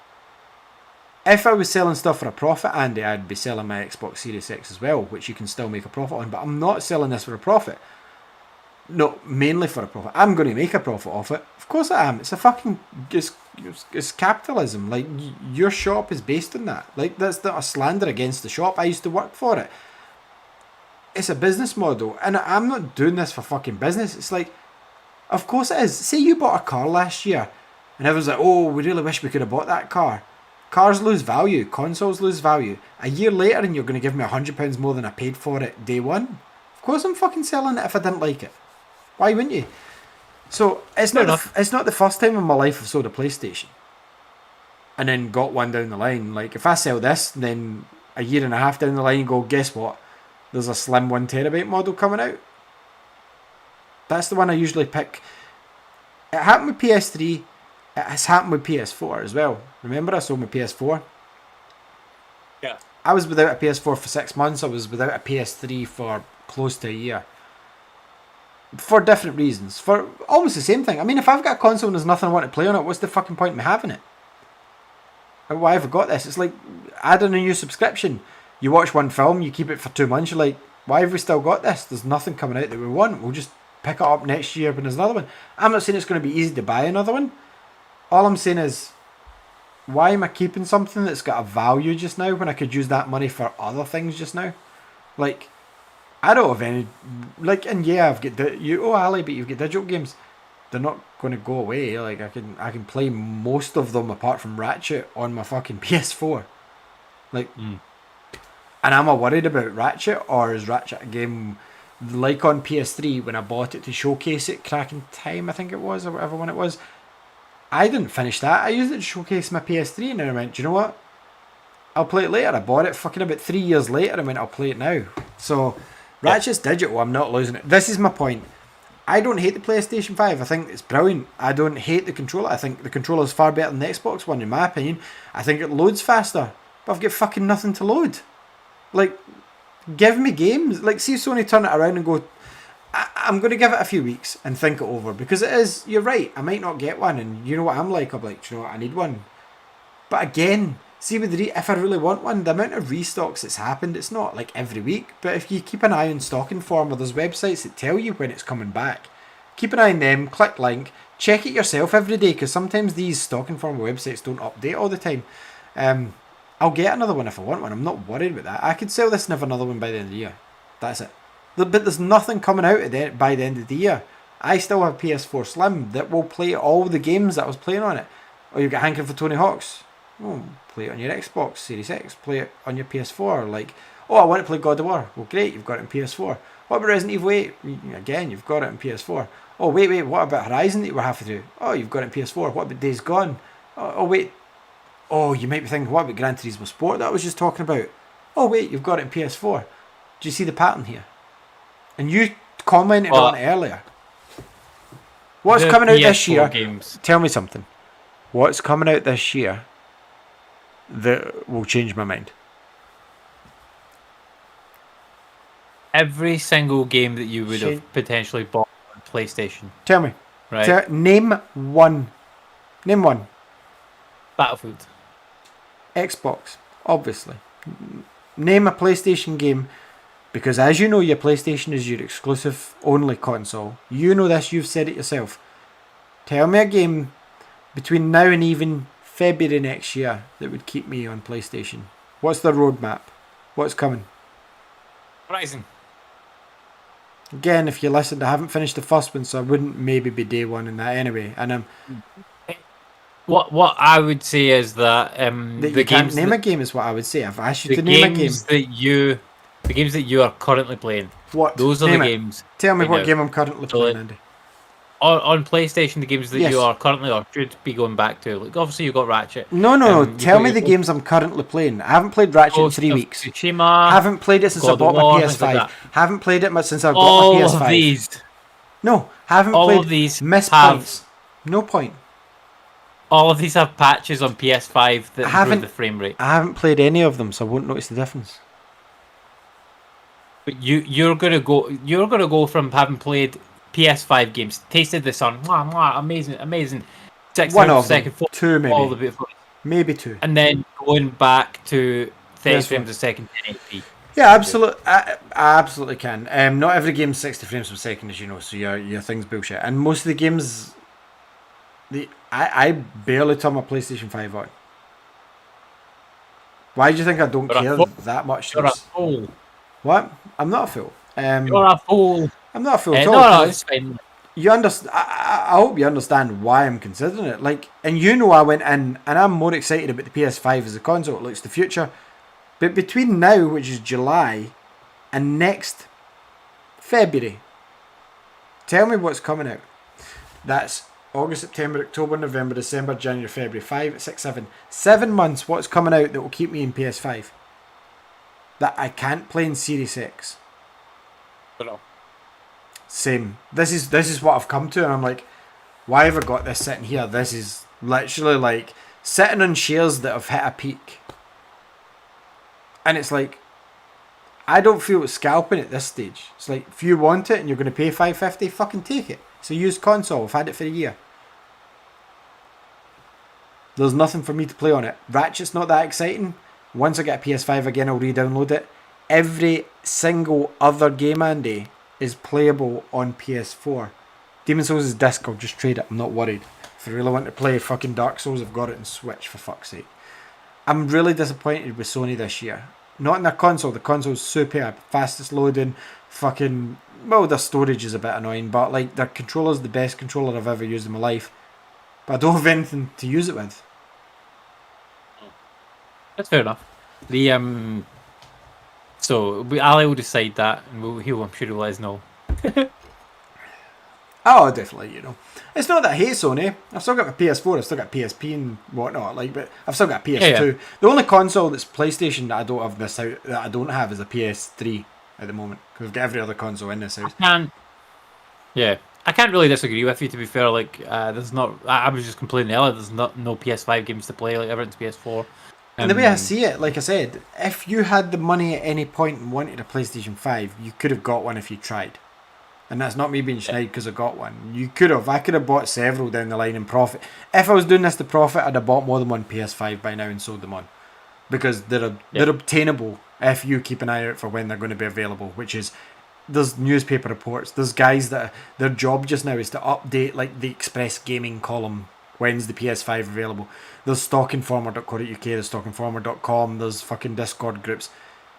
If I was selling stuff for a profit, Andy, I'd be selling my Xbox Series X as well, which you can still make a profit on. But I'm not selling this for a profit. No, mainly for a profit. I'm going to make a profit off it. Of course I am. It's a fucking... It's capitalism. Like, your shop is based on that. Like, that's not a slander against the shop. I used to work for it. It's a business model. And I'm not doing this for fucking business. It's like, of course it is. Say you bought a car last year, and everyone's like, oh, we really wish we could have bought that car. Cars lose value. Consoles lose value. A year later, and you're going to give me £100 more than I paid for it day one? Of course I'm fucking selling it if I didn't like it. Why wouldn't you? So it's not the first time in my life I've sold a PlayStation and then got one down the line. Like, if I sell this, then a year and a half down the line, go, guess what? There's a slim 1TB model coming out. That's the one I usually pick. It happened with PS3. It has happened with PS4 as well. Remember, I sold my PS4. Yeah. I was without a PS4 for 6 months. I was without a PS3 for close to a year. For different reasons. For almost the same thing. I mean, if I've got a console and there's nothing I want to play on it, what's the fucking point in me having it? Why have I got this? It's like adding a new subscription. You watch one film, you keep it for 2 months, you're like, why have we still got this? There's nothing coming out that we want. We'll just pick it up next year when there's another one. I'm not saying it's going to be easy to buy another one. All I'm saying is, why am I keeping something that's got a value just now when I could use that money for other things just now? Like, I don't have any, like, and yeah, I've got Ali, but you've got digital games. They're not going to go away. Like, I can play most of them apart from Ratchet on my fucking PS4. Like, and am I worried about Ratchet, or is Ratchet a game like on PS3 when I bought it to showcase it, Cracking Time, I think it was, or whatever one it was? I didn't finish that. I used it to showcase my PS3, and then I went, do you know what? I'll play it later. I bought it fucking about 3 years later, and went, I'll play it now. So, Ratchet's digital. I'm not losing it. This is my point. I don't hate the PlayStation 5. I think it's brilliant. I don't hate the controller. I think the controller is far better than the Xbox One, in my opinion. I think it loads faster. But I've got fucking nothing to load. Like, give me games. Like, see if Sony turn it around and go, I'm going to give it a few weeks and think it over. Because it is, you're right, I might not get one. And you know what I'm like? I'm like, do you know what? I need one. But again, see with if I really want one, the amount of restocks that's happened, it's not like every week. But if you keep an eye on Stocking Form, or there's websites that tell you when it's coming back, keep an eye on them, click link, check it yourself every day, because sometimes these Stocking Form websites don't update all the time. I'll get another one if I want one. I'm not worried about that. I could sell this and have another one by the end of the year. That's it. But there's nothing coming out by the end of the year. I still have PS4 Slim that will play all the games that I was playing on it. Or you've got Hankering for Tony Hawk's. Oh, play it on your Xbox Series X. Play it on your PS4. Like, oh, I want to play God of War. Well, great, you've got it on PS4. What about Resident Evil 8? Again, you've got it on PS4. Oh, wait, what about Horizon that you were halfway through? Oh, you've got it on PS4. What about Days Gone? Oh, wait. Oh, you might be thinking, what about Gran Turismo Sport that I was just talking about? Oh, wait, you've got it on PS4. Do you see the pattern here? And you commented on it earlier. What's coming out this year? Games. Tell me something. What's coming out this year that will change my mind? Every single game that you would have potentially bought on PlayStation. Tell me. Right. Name one. Name one. Battlefield. Xbox, obviously. Name a PlayStation game, because as you know, your PlayStation is your exclusive only console. You know this, you've said it yourself. Tell me a game between now and even February next year that would keep me on PlayStation. What's the roadmap? What's coming? Horizon. Again, if you listened, I haven't finished the first one, so I wouldn't maybe be day one in that anyway. And What I would say is that that you can't name a game is what I would say. I've asked you to name a game. The games that you are currently playing. What? Those are the games. Tell me what game I'm currently playing, Andy. On PlayStation, the games that you are currently or should be going back to. Like, obviously, you've got Ratchet. No. Tell me the games I'm currently playing. I haven't played Ratchet in 3 weeks. Tsushima, haven't played it since I bought my PS5. Haven't played it since I got my PS5. All of these. No, haven't all played. Of these miss points. No point. All of these have patches on PS5 that improve the frame rate. I haven't played any of them, so I won't notice the difference. But you're gonna go from having played PS5 games, tasted the sun, amazing, 6 second, two maybe, all the beautiful, maybe two, and then going back to 30 frames a second, 1080p. Yeah, absolutely, I absolutely can. Not every game's 60 frames per second, as you know, so your thing's bullshit. And most of the games, I barely turn my PlayStation 5 on. Why do you think I don't care that much? You're a fool. What? I'm not a fool. You're a fool. I'm not a fool at all. No, it's fine. You understand? I hope you understand why I'm considering it. Like, and you know, I went in, and I'm more excited about the PS5 as a console. It looks the future. But between now, which is July, and next February, tell me what's coming out. That's August, September, October, November, December, January, February. 5, 6, 7. 7 months. What's coming out that will keep me in PS5? That I can't play in Series X. No. Same. This is what I've come to, and I'm like, why have I got this sitting here? This is literally like sitting on shares that have hit a peak. And it's like, I don't feel it's scalping at this stage. It's like, if you want it and you're going to pay $550, fucking take it. It's a used console. I've had it for a year. There's nothing for me to play on it. Ratchet's not that exciting. Once I get a PS5 again, I'll re-download it. Every single other game, Andy, is playable on PS4. Demon's Souls is disc. I'll just trade it. I'm not worried. If I really want to play fucking Dark Souls, I've got it on Switch, for fuck's sake. I'm really disappointed with Sony this year. Not in their console. The console's superb. Fastest loading. Fucking... Well, their storage is a bit annoying, but like their controller's the best controller I've ever used in my life. But I don't have anything to use it with. That's fair enough. The so Ali will decide that, and I'm sure he'll let us know. Oh, definitely, you know. It's not that I hate Sony. I've still got my PS4, I've still got PSP and whatnot, like, but I've still got PS2. Yeah. The only console that's PlayStation that I don't have this out, that I don't have, is a PS3 at the moment, because I've got every other console in this house. I can't really disagree with you, to be fair. Like, there's not. I was just complaining earlier. There's no PS5 games to play. Like, everything's PS4. And the way I see it, like I said, if you had the money at any point and wanted a PlayStation 5, you could have got one if you tried. And that's not me being snide because I got one. You could have. I could have bought several down the line in profit. If I was doing this to profit, I'd have bought more than one PS5 by now and sold them on. Because they're obtainable if you keep an eye out for when they're going to be available, which is, there's newspaper reports. There's guys that their job just now is to update like the Express Gaming column. When's the PS5 available? There's stockinformer.co.uk, there's stockinformer.com, there's fucking Discord groups.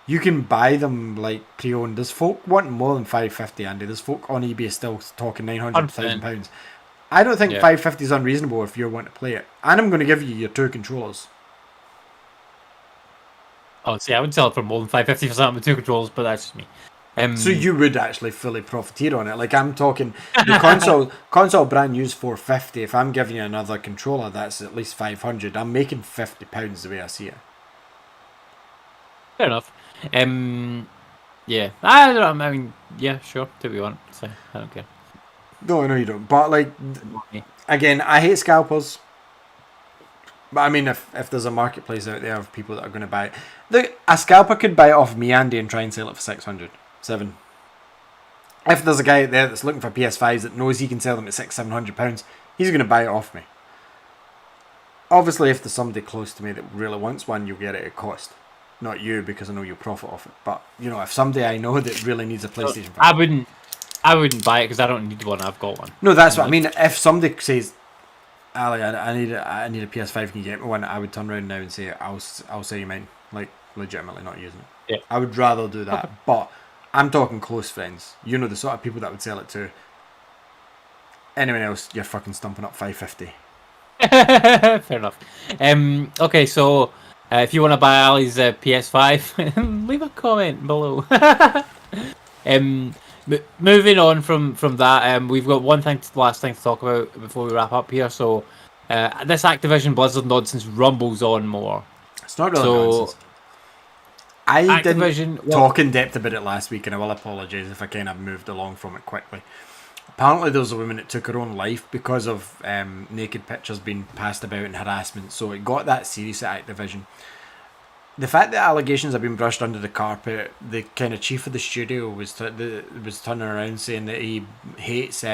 You can buy them like pre-owned. There's folk wanting more than $550, Andy. There's folk on eBay still talking £900,000. I don't think $550 is unreasonable if you want to play it. And I'm going to give you your two controllers. Oh, see, I would sell it for more than $550 for something with two controllers, but that's just me. So you would actually fully profiteer on it. Like, I'm talking the console brand new's $450. If I'm giving you another controller, that's at least $500. I'm making £50 the way I see it. Fair enough. Yeah, I don't know. I mean, yeah, sure, do what you want. So I don't care. No, I know you don't. But like, again, I hate scalpers. But I mean, if there's a marketplace out there of people that are going to buy it, a scalper could buy it off me, Andy, and try and sell it for 600. 7. If there's a guy out there that's looking for PS5s that knows he can sell them at £600-700, he's going to buy it off me. Obviously, if there's somebody close to me that really wants one, you'll get it at cost. Not you, because I know you'll profit off it. But you know, if somebody I know that really needs a PlayStation 5, I wouldn't buy it because I don't need one. I've got one. No, that's what I mean. If somebody says, Ali, I need a PS5, can you get me one? I would turn around now and say, I'll sell you mine. Like, legitimately not using it. Yeah. I would rather do that. Okay. But I'm talking close friends. You know the sort of people that would sell it to. Anyone else, you're fucking stumping up $550. Fair enough. Okay, so if you want to buy Ali's PS5, leave a comment below. Moving on from that, we've got last thing to talk about before we wrap up here. So this Activision Blizzard nonsense rumbles on more. It's not really nonsense. I didn't talk in depth about it last week, and I will apologise if I kind of moved along from it quickly. Apparently there was a woman that took her own life because of naked pictures being passed about and harassment, so it got that serious at Activision. The fact that allegations have been brushed under the carpet, the kind of chief of the studio was turning around saying that he hates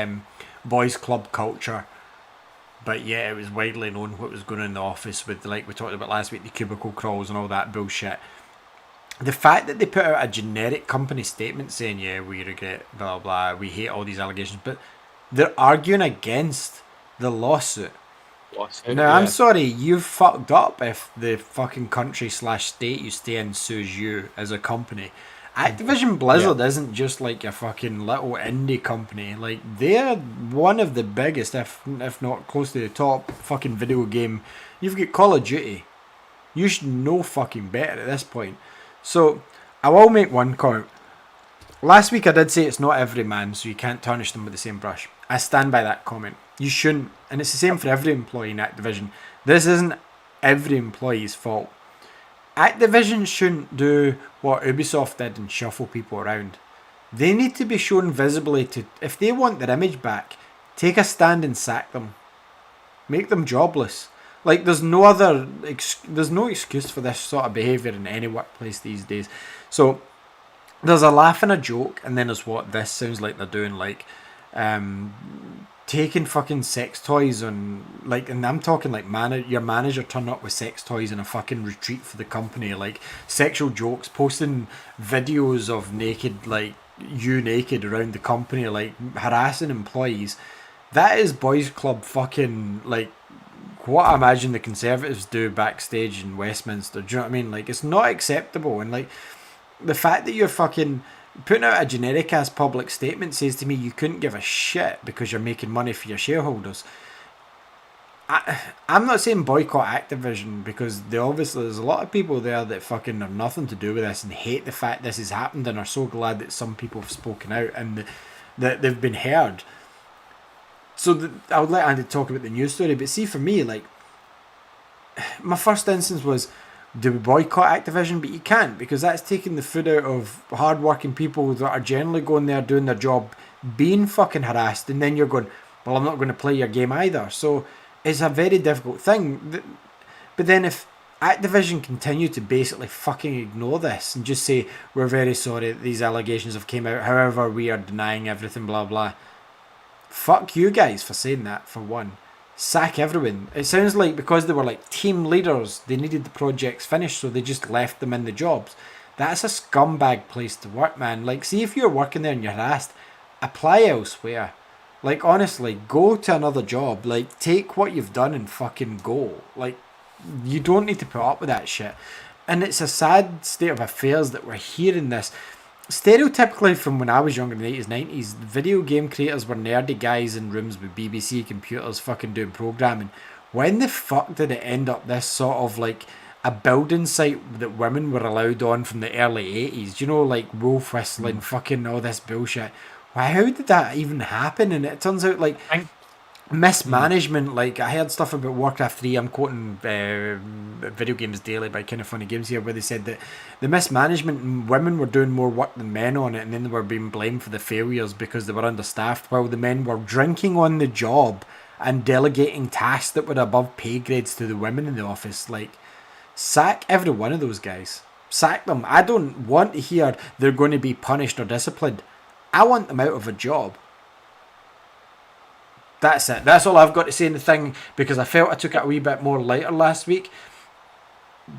boys club culture, but yeah, it was widely known what was going on in the office with, like we talked about last week, the cubicle crawls and all that bullshit. The fact that they put out a generic company statement saying, yeah, we regret, blah, blah, blah, we hate all these allegations, but they're arguing against the lawsuit. Now, I'm sorry, you fucked up if the fucking country/state you stay in sues you as a company. Activision Blizzard isn't just like a fucking little indie company. Like, they're one of the biggest, if not close to the top, fucking video game. You've got Call of Duty. You should know fucking better at this point. So, I will make one comment. Last week I did say it's not every man, so you can't tarnish them with the same brush. I stand by that comment. You shouldn't. And it's the same for every employee in Activision. This isn't every employee's fault. Activision shouldn't do what Ubisoft did and shuffle people around. They need to be shown visibly to, if they want their image back, take a stand and sack them. Make them jobless. Like, there's no excuse for this sort of behaviour in any workplace these days. So there's a laugh and a joke, and then there's what this sounds like they're doing, like taking fucking sex toys on, like, and I'm talking like your manager turning up with sex toys in a fucking retreat for the company, like sexual jokes, posting videos of naked, like you naked around the company, like harassing employees. That is boys club fucking, like, what I imagine the Conservatives do backstage in Westminster. Do you know what I mean? Like, it's not acceptable. And like, the fact that you're fucking putting out a generic ass public statement says to me you couldn't give a shit because you're making money for your shareholders. I'm not saying boycott Activision, because there's a lot of people there that fucking have nothing to do with this and hate the fact this has happened and are so glad that some people have spoken out and that they've been heard. So I would let Andy talk about the news story, but see, for me, like, my first instance was, do we boycott Activision? But you can't, because that's taking the food out of hard-working people that are generally going there doing their job, being fucking harassed, and then you're going, well, I'm not going to play your game either. So it's a very difficult thing. But then if Activision continue to basically fucking ignore this and just say, we're very sorry that these allegations have came out, however, we are denying everything, blah, blah. Fuck you guys for saying that, for one. Sack everyone. It sounds like because they were like team leaders, they needed the projects finished, so they just left them in the jobs. That's a scumbag place to work, man. Like, see, if you're working there and you're harassed, apply elsewhere. Like, honestly, go to another job. Like, take what you've done and fucking go. Like, you don't need to put up with that shit. And it's a sad state of affairs that we're hearing this. Stereotypically, from when I was younger in the 80s, 90s, video game creators were nerdy guys in rooms with BBC computers fucking doing programming. When the fuck did it end up this sort of like a building site that women were allowed on from the early 80s? You know, like wolf whistling, fucking all this bullshit. Why, how did that even happen? And it turns out, like, mismanagement. Like, I heard stuff about Warcraft 3. I'm quoting Video Games Daily by Kind of Funny Games here, where they said that the mismanagement, women were doing more work than men on it, and then they were being blamed for the failures because they were understaffed, while the men were drinking on the job and delegating tasks that were above pay grades to the women in the office. Like, sack every one of those guys. Sack them. I don't want to hear they're going to be punished or disciplined. I want them out of a job. That's it. That's all I've got to say in the thing, because I felt I took it a wee bit more lighter last week.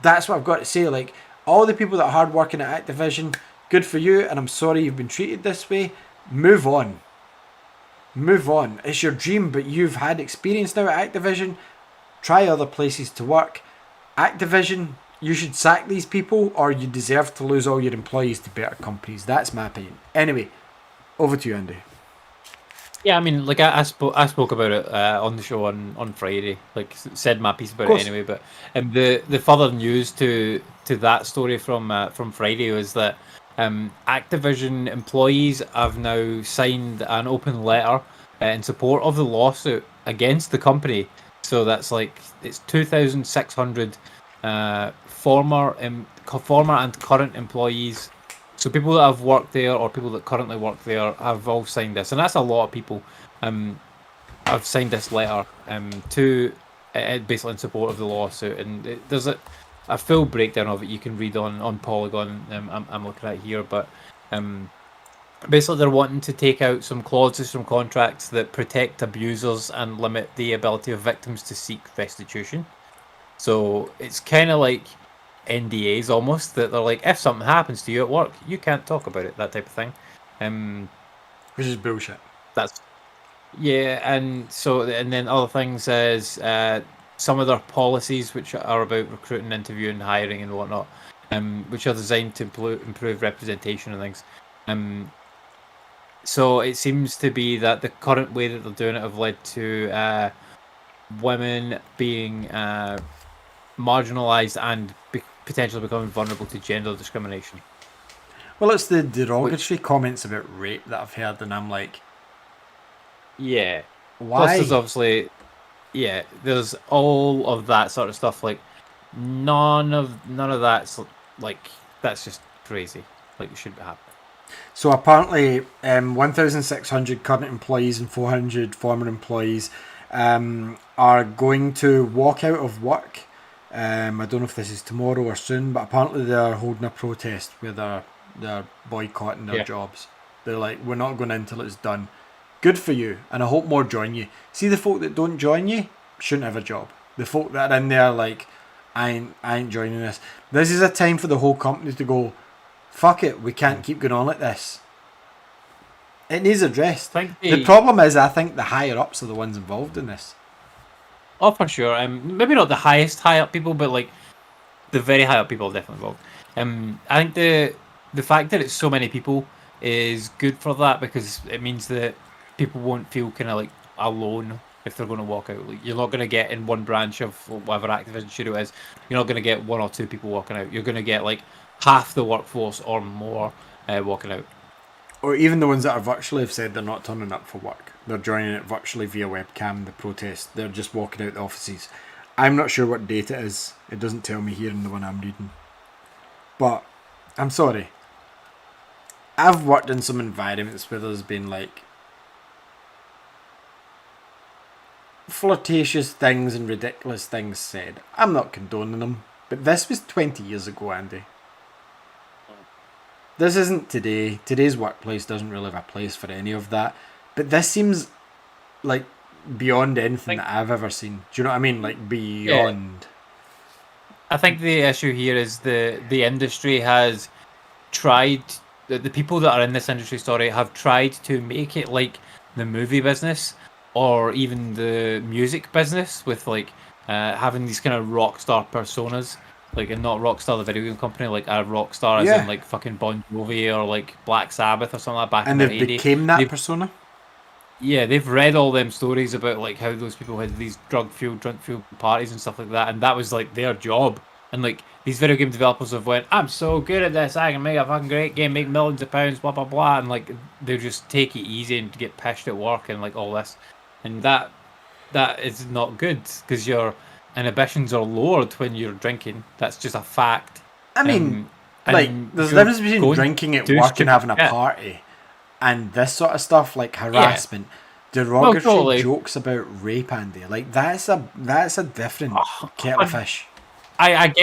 That's what I've got to say. Like, all the people that are hard working at Activision, good for you, and I'm sorry you've been treated this way. Move on. Move on. It's your dream, but you've had experience now at Activision. Try other places to work. Activision, you should sack these people, or you deserve to lose all your employees to better companies. That's my opinion. Anyway, over to you, Andy. Yeah, I mean, like I spoke about it on the show on Friday. Like, said my piece about it anyway. But the further news to that story from Friday was that Activision employees have now signed an open letter in support of the lawsuit against the company. So that's like, it's 2,600 former and current employees. So people that have worked there or people that currently work there have all signed this, and that's a lot of people. Have signed this letter to basically in support of the lawsuit, and there's a full breakdown of it you can read on Polygon. I'm looking at here, but basically they're wanting to take out some clauses from contracts that protect abusers and limit the ability of victims to seek restitution. So it's kind of like NDAs almost, that they're like, if something happens to you at work, you can't talk about it, that type of thing. Which is bullshit. That's and then other things is some of their policies, which are about recruiting, interviewing, hiring, and whatnot, which are designed to improve representation and things. So it seems to be that the current way that they're doing it have led to women being marginalised and potentially becoming vulnerable to gender discrimination. Well, it's the derogatory comments about rape that I've heard, and I'm like, yeah. Why? Plus, there's obviously, there's all of that sort of stuff. Like, none of that's like, that's just crazy. Like, it shouldn't happen. So apparently, 1,600 current employees and 400 former employees are going to walk out of work. I don't know if this is tomorrow or soon, but apparently they're holding a protest where they're boycotting their jobs. They're like, we're not going in until it's done. Good for you, and I hope more join you. See, the folk that don't join you shouldn't have a job. The folk that are in there like, I ain't joining this. This is a time for the whole company to go, fuck it, we can't keep going on like this. It needs addressed. The problem is, I think the higher ups are the ones involved in this. Oh, for sure. Maybe not the highest high up people, but like the very high up people are definitely involved. I think the fact that it's so many people is good for that, because it means that people won't feel kind of like alone if they're going to walk out. Like, you're not going to get in one branch of whatever Activision studio is, you're not going to get one or two people walking out. You're going to get like half the workforce or more walking out. Or even the ones that are virtually have said they're not turning up for work. They're joining it virtually via webcam, the protest. They're just walking out the offices. I'm not sure what date it is. It doesn't tell me here in the one I'm reading. But I'm sorry. I've worked in some environments where there's been like flirtatious things and ridiculous things said. I'm not condoning them. But this was 20 years ago, Andy. This isn't today. Today's workplace doesn't really have a place for any of that. But this seems like beyond anything that I've ever seen. Do you know what I mean? Like beyond. I think the issue here is the industry has tried, the people that are in this industry, have tried to make it like the movie business or even the music business with like having these kind of rock star personas. Like, and not Rockstar, the video game company, like a Rockstar as in like fucking Bon Jovi or like Black Sabbath or something like that back in the 80s. And they became that persona? Yeah, they've read all them stories about like how those people had these drunk-fueled parties and stuff like that, and that was like their job. And like these video game developers have went, I'm so good at this, I can make a fucking great game, make millions of pounds, blah blah blah, and like they just take it easy and get pissed at work and like all this, and that is not good, because your inhibitions are lowered when you're drinking. That's just a fact. I mean, like there's a difference between drinking at work and having a party, and this sort of stuff like harassment, derogatory jokes about rape, Andy. Like that's a different kettle of fish. I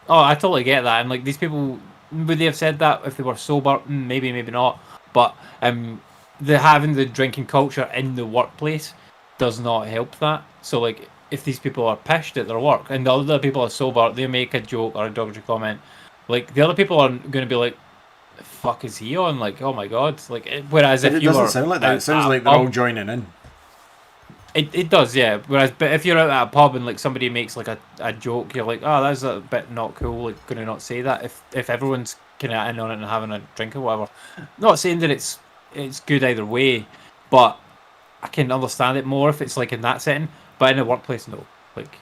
totally get that, and like these people, would they have said that if they were sober? Maybe not. But having the drinking culture in the workplace does not help that. So like, if these people are pissed at their work and the other people are sober, they make a joke or a derogatory comment, like the other people are going to be like, the fuck is he on? Like, oh my god. Like, whereas if it doesn't sound like that. It sounds like they're all joining in. It does, yeah. Whereas, but if you're out at a pub and like somebody makes like a joke, you're like, oh, that's a bit not cool. Like, going to not say that if everyone's kind of in on it and having a drink or whatever. Not saying that it's good either way, but I can understand it more if it's like in that setting. But in a workplace, no. Like,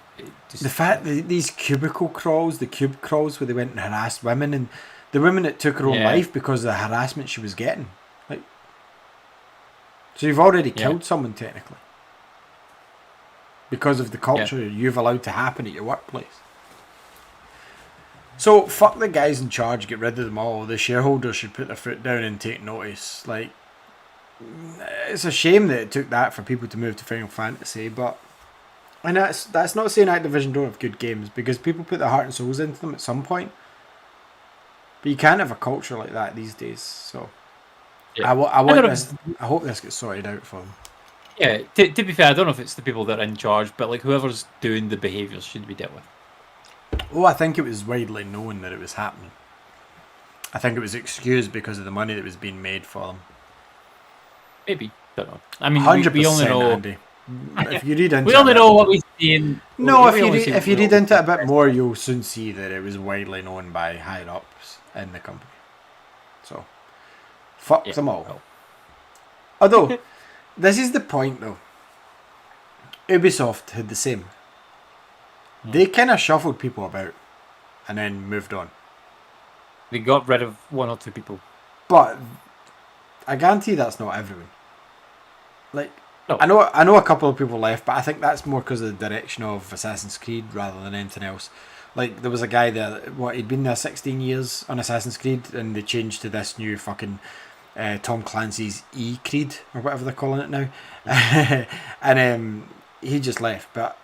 the fact that these cubicle crawls, the cube crawls where they went and harassed women, and the women that took her own life because of the harassment she was getting. Like, so you've already killed someone technically because of the culture you've allowed to happen at your workplace. So fuck the guys in charge, get rid of them all. The shareholders should put their foot down and take notice. Like, it's a shame that it took that for people to move to Final Fantasy, but. And that's not saying Activision don't have good games, because people put their heart and souls into them at some point. But you can't have a culture like that these days. So I hope this gets sorted out for them. Yeah, to be fair, I don't know if it's the people that are in charge, but like whoever's doing the behaviours should be dealt with. Oh, I think it was widely known that it was happening. I think it was excused because of the money that was being made for them. Maybe, don't know. I mean, 100%, we only know. Andy. If you read into we only know what we see. If you read into it a bit more, you'll soon see that it was widely known by higher ups in the company. So, fuck them all. Well. Although, this is the point though. Ubisoft had the same. They kind of shuffled people about, and then moved on. They got rid of one or two people. But I guarantee that's not everyone. Like. No. I know a couple of people left, but I think that's more because of the direction of Assassin's Creed rather than anything else. Like, there was a guy there, he'd been there 16 years on Assassin's Creed, and they changed to this new fucking Tom Clancy's E-Creed, or whatever they're calling it now. And he just left. But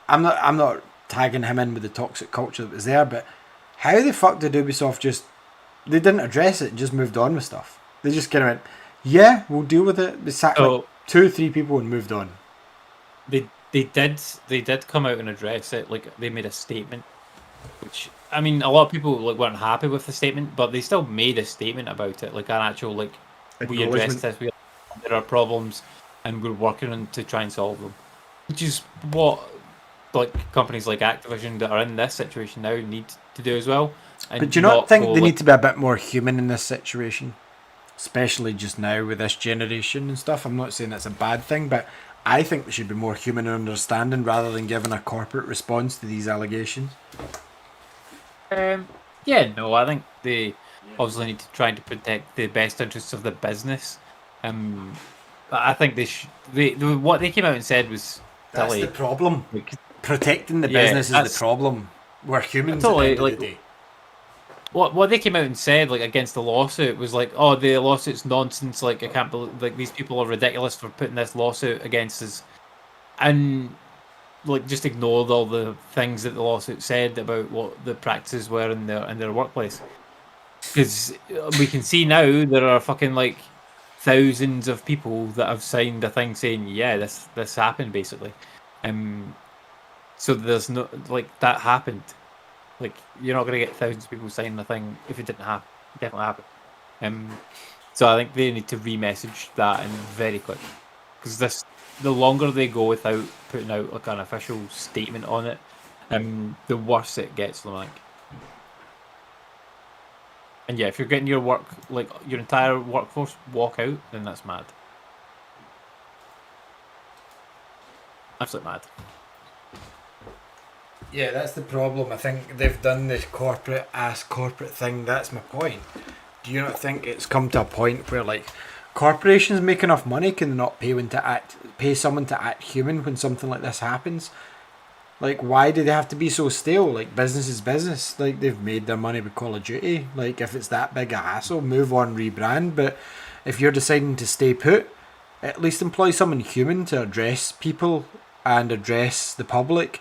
I'm not tagging him in with the toxic culture that was there. But how the fuck did Ubisoft just? They didn't address it and just moved on with stuff. They just kind of went, yeah, we'll deal with it. They sacked like 2 or 3 people and moved on. They did come out and address it. Like, they made a statement, which, I mean, a lot of people like weren't happy with the statement, but they still made a statement about it, like an actual like, we addressed this, there are problems, and we're working on to try and solve them, which is what like companies like Activision that are in this situation now need to do as well. And but do you not think they need to be a bit more human in this situation, especially just now with this generation and stuff? I'm not saying that's a bad thing, but I think they should be more human and understanding rather than giving a corporate response to these allegations. Yeah, no, I think they obviously need to try to protect the best interests of the business. I think what they came out and said was that's the problem. Like, protecting the business is the problem. We're humans at the end of the day. What they came out and said, like, against the lawsuit was like, oh, the lawsuit's nonsense. Like, I can't believe, like, these people are ridiculous for putting this lawsuit against us, and like just ignored all the things that the lawsuit said about what the practices were in their workplace. Because we can see now there are fucking like thousands of people that have signed a thing saying, yeah, this happened basically. So there's no like that happened. Like, you're not gonna get thousands of people signing a thing if it didn't happen. It definitely happened. So I think they need to re-message that in very quick, because the longer they go without putting out like an official statement on it, the worse it gets. Like, and yeah, if you're getting your work, like your entire workforce walk out, then that's mad. Absolutely mad. Yeah, that's the problem. I think they've done this corporate thing. That's my point. Do you not think it's come to a point where like corporations make enough money, can they not pay someone to act human when something like this happens? Like, why do they have to be so stale? Like, business is business. Like, they've made their money with Call of Duty. Like, if it's that big a hassle, move on, rebrand. But if you're deciding to stay put, at least employ someone human to address people and address the public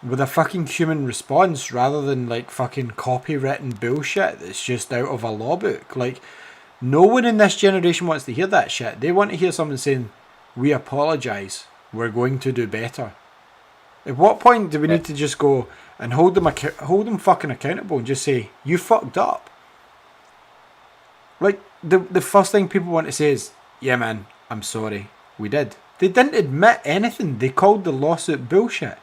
with a fucking human response, rather than like fucking copywritten bullshit that's just out of a law book. Like, no one in this generation wants to hear that shit. They want to hear someone saying, we apologise, we're going to do better. At what point do we need to just go and hold them fucking accountable and just say, you fucked up? Like, the first thing people want to say is, yeah man, I'm sorry, we did. They didn't admit anything. They called the lawsuit bullshit.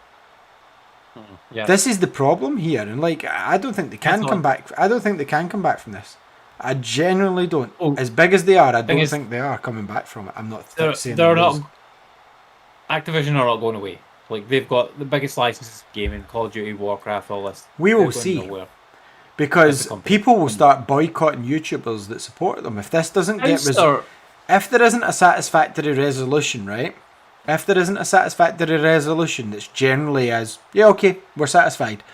Yeah. This is the problem here, and like, I don't think they can come back. I don't think they can come back from this. I genuinely don't. As big as they are, I don't think they are coming back from it. I'm not saying they're not. Activision are not going away. Like, they've got the biggest licenses in gaming, Call of Duty, Warcraft, all this. We will see. Because people will start boycotting YouTubers that support them if this doesn't if there isn't a satisfactory resolution, right? If there isn't a satisfactory resolution that's generally as, yeah, okay, we're satisfied,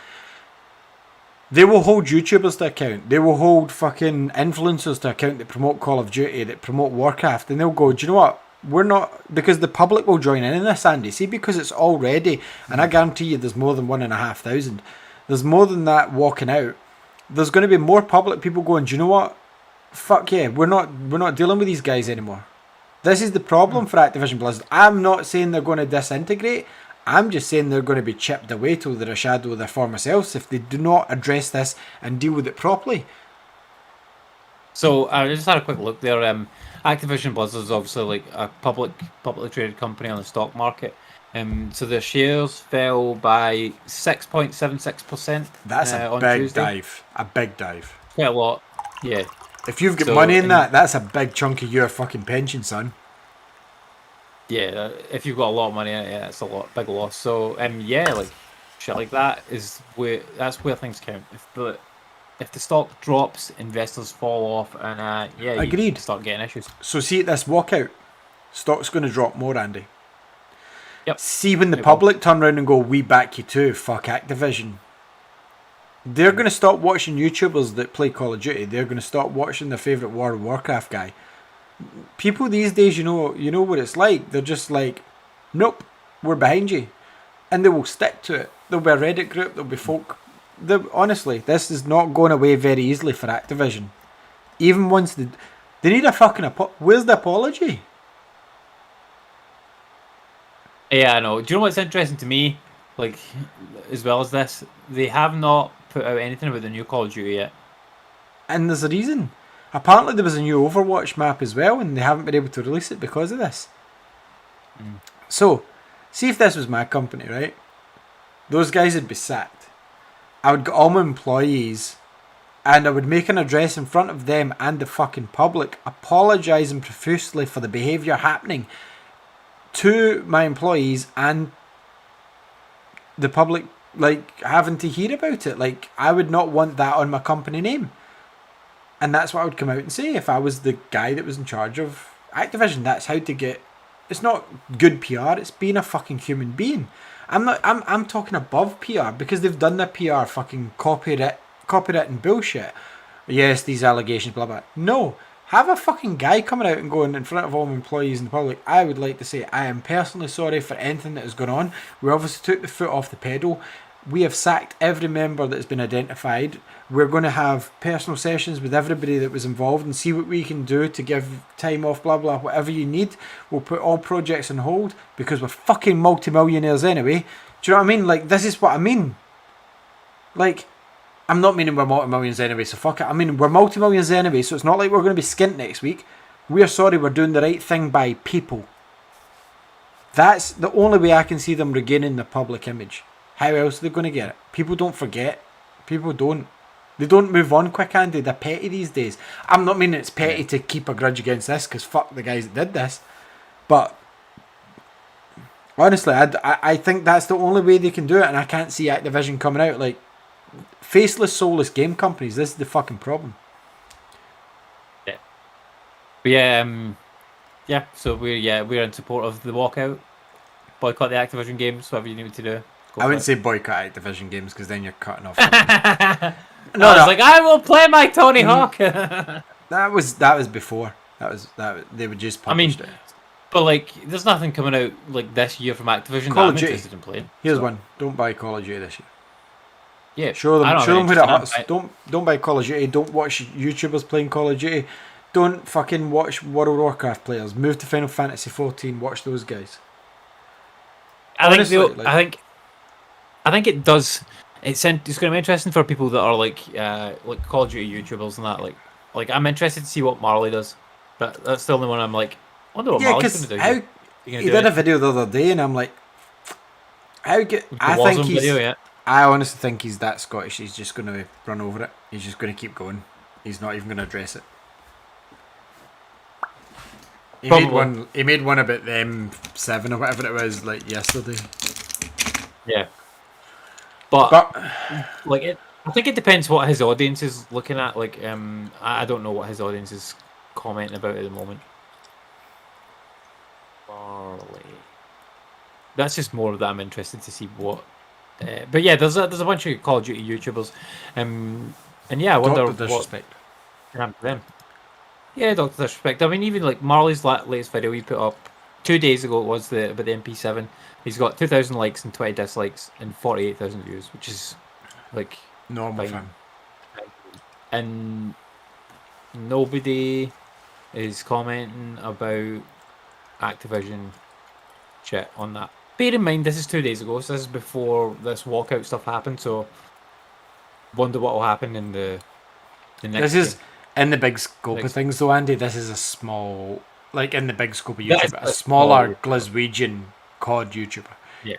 they will hold YouTubers to account. They will hold fucking influencers to account that promote Call of Duty, that promote Warcraft, and they'll go, do you know what? We're not, because the public will join in this, Andy. See, because it's already, and I guarantee you there's more than 1,500. There's more than that walking out. There's going to be more public people going, do you know what? Fuck yeah, we're not dealing with these guys anymore. This is the problem for Activision Blizzard. I'm not saying they're going to disintegrate. I'm just saying they're going to be chipped away till they're a shadow of their former selves if they do not address this and deal with it properly. So I just had a quick look there. Activision Blizzard is obviously like a publicly traded company on the stock market. So their shares fell by 6.76%. That's a big Tuesday. Dive. A big dive. Quite a lot. Yeah. If you've got money in that's a big chunk of your fucking pension, son. Yeah, if you've got a lot of money in it, yeah, it's a big loss. So, yeah, like shit like that that's where things count. If the stock drops, investors fall off, and agreed, you start getting issues. So see, at this walkout, stock's going to drop more, Andy. Yep. See, when the public turn around and go, we back you too, fuck Activision. They're going to stop watching YouTubers that play Call of Duty. They're going to stop watching their favourite World of Warcraft guy. People these days, you know what it's like. They're just like, nope, we're behind you. And they will stick to it. There'll be a Reddit group, there'll be folk. Honestly, this is not going away very easily for Activision. Even once they need a fucking where's the apology? Yeah, I know. Do you know what's interesting to me? Like, as well as this, they have not put out anything about the new Call of Duty yet. And there's a reason. Apparently there was a new Overwatch map as well, and they haven't been able to release it because of this. So, see if this was my company, right? Those guys would be sacked. I would get all my employees, and I would make an address in front of them and the fucking public, apologising profusely for the behaviour happening to my employees and the public, like, having to hear about it. Like, I would not want that on my company name. And that's what I would come out and say if I was the guy that was in charge of Activision. That's how to get... It's not good PR, it's being a fucking human being. I'm talking above PR, because they've done the PR fucking copywritten bullshit. Yes, these allegations, blah blah. No. Have a fucking guy coming out and going in front of all my employees in the public. I would like to say I am personally sorry for anything that has gone on. We obviously took the foot off the pedal. We have sacked every member that has been identified. We're going to have personal sessions with everybody that was involved and see what we can do to give time off, blah, blah, whatever you need. We'll put all projects on hold because we're fucking multimillionaires anyway. Do you know what I mean? Like, this is what I mean. Like, I'm not meaning we're multi-millions anyway, so fuck it. I mean, we're multi-millions anyway, so it's not like we're going to be skint next week. We're sorry, we're doing the right thing by people. That's the only way I can see them regaining the public image. How else are they going to get it? People don't forget. People don't. They don't move on quick, Andy. They're petty these days. I'm not meaning it's petty to keep a grudge against this, because fuck the guys that did this. But honestly, I think that's the only way they can do it, and I can't see Activision coming out like faceless, soulless game companies. This is the fucking problem. Yeah. But yeah. So we're in support of the walkout. Boycott the Activision games. Whatever you need to do. I wouldn't say boycott Activision games, because then you're cutting off. No, I was like, I will play my Tony Hawk. That was before. That they would just publish it. But like, there's nothing coming out like this year from Activision Call that of I'm Duty. interested in playing. Here's one. Don't buy Call of Duty this year. Yeah, show them who it hurts. Don't buy Call of Duty. Don't watch YouTubers playing Call of Duty. Don't fucking watch World of Warcraft players. Move to Final Fantasy 14. Watch those guys. I think it does. It's going to be interesting for people that are like Call of Duty YouTubers and that. Like I'm interested to see what Marley does. But that's the only one I'm like, I wonder what Marley's going to do. He did a video the other day, and I'm like, how good? I honestly think he's that Scottish. He's just going to run over it. He's just going to keep going. He's not even going to address it. He made one about the M7 or whatever it was, like yesterday. Yeah. But like I think it depends what his audience is looking at. Like I don't know what his audience is commenting about at the moment. Marley. That's just more that I'm interested to see what. But yeah, there's a bunch of Call of Duty YouTubers, and yeah, I wonder what happened to them. Yeah, Dr. Disrespect. I mean, even like Marley's latest video he put up 2 days ago, it was about the MP7. He's got 2,000 likes and 20 dislikes and 48,000 views, which is like normal for him. And nobody is commenting about Activision shit on that. Bear in mind, this is 2 days ago, so this is before this walkout stuff happened. So, wonder what will happen in the next. This is in the big scope of things, though, Andy. This is a small, like in the big scope of YouTube, a smaller Glaswegian COD YouTuber. Yeah.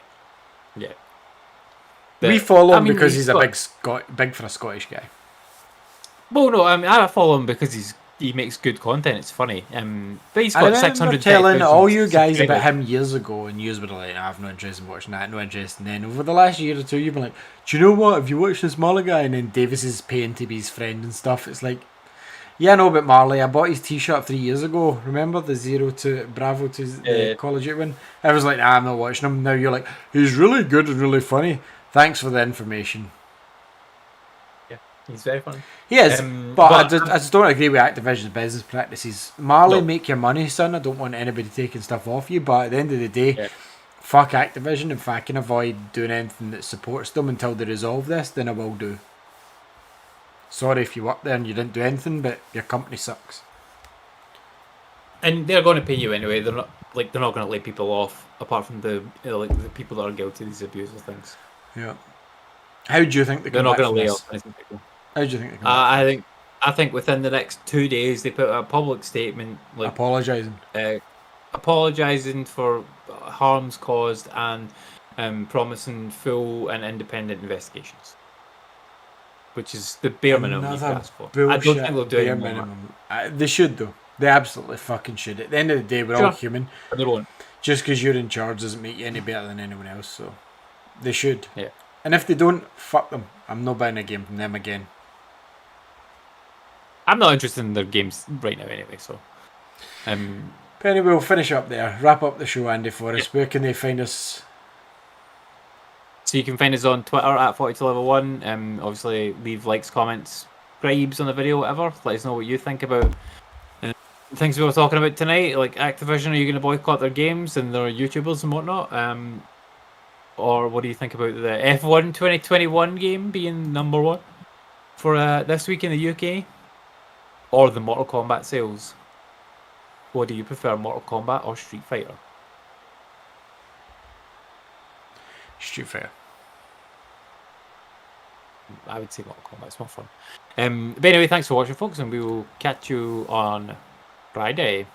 We follow him because he's a big for a Scottish guy. Well, no, I mean I follow him because he makes good content. It's funny. But he's got 600. Telling all you guys about him years ago, and you were like, "I have no interest in watching that, no interest." And then over the last year or two, you've been like, "Do you know what? Have you watched this Marley guy?" And then Davis is paying to be his friend and stuff. It's like, yeah, I know about Marley. I bought his T-shirt 3 years ago. Remember the 0 to Bravo to the Call of Duty one? I was like, nah, I'm not watching him. Now you're like, he's really good and really funny. Thanks for the information. Yeah, he's very funny. He is, but I just don't agree with Activision's business practices. Marley, make your money, son. I don't want anybody taking stuff off you, but at the end of the day, fuck Activision. If I can avoid doing anything that supports them until they resolve this, then I will do. Sorry if you work there and you didn't do anything, but your company sucks. And they're going to pay you anyway. They're not going to lay people off, apart from the the people that are guilty of these abusive things. Yeah. How do you think they They're come not back going from to lay this? off anything people. How do you think they come back? I think within the next 2 days they put out a public statement apologising. Apologising for harms caused and promising full and independent investigations, which is the bare minimum you can ask for. I don't think they'll do any minimum. They should though. They absolutely fucking should. At the end of the day, we're all human. But they won't. Just because you're in charge doesn't make you any better than anyone else. So they should. Yeah. And if they don't, fuck them. I'm not buying a game from them again. I'm not interested in their games right now anyway. So. But anyway, we'll finish up there. Wrap up the show, Andy, for us. Where can they find us? So you can find us on Twitter at 42level1. Obviously, leave likes, comments, subscribes on the video, whatever. Let us know what you think about things we were talking about tonight. Like Activision, are you going to boycott their games and their YouTubers and whatnot? Or what do you think about the F1 2021 game being number 1 for this week in the UK? Or the Mortal Kombat sales? What do you prefer, Mortal Kombat or Street Fighter? Street Fighter. I would say Mortal Kombat. It's more fun. But anyway, thanks for watching, folks, and we will catch you on Friday.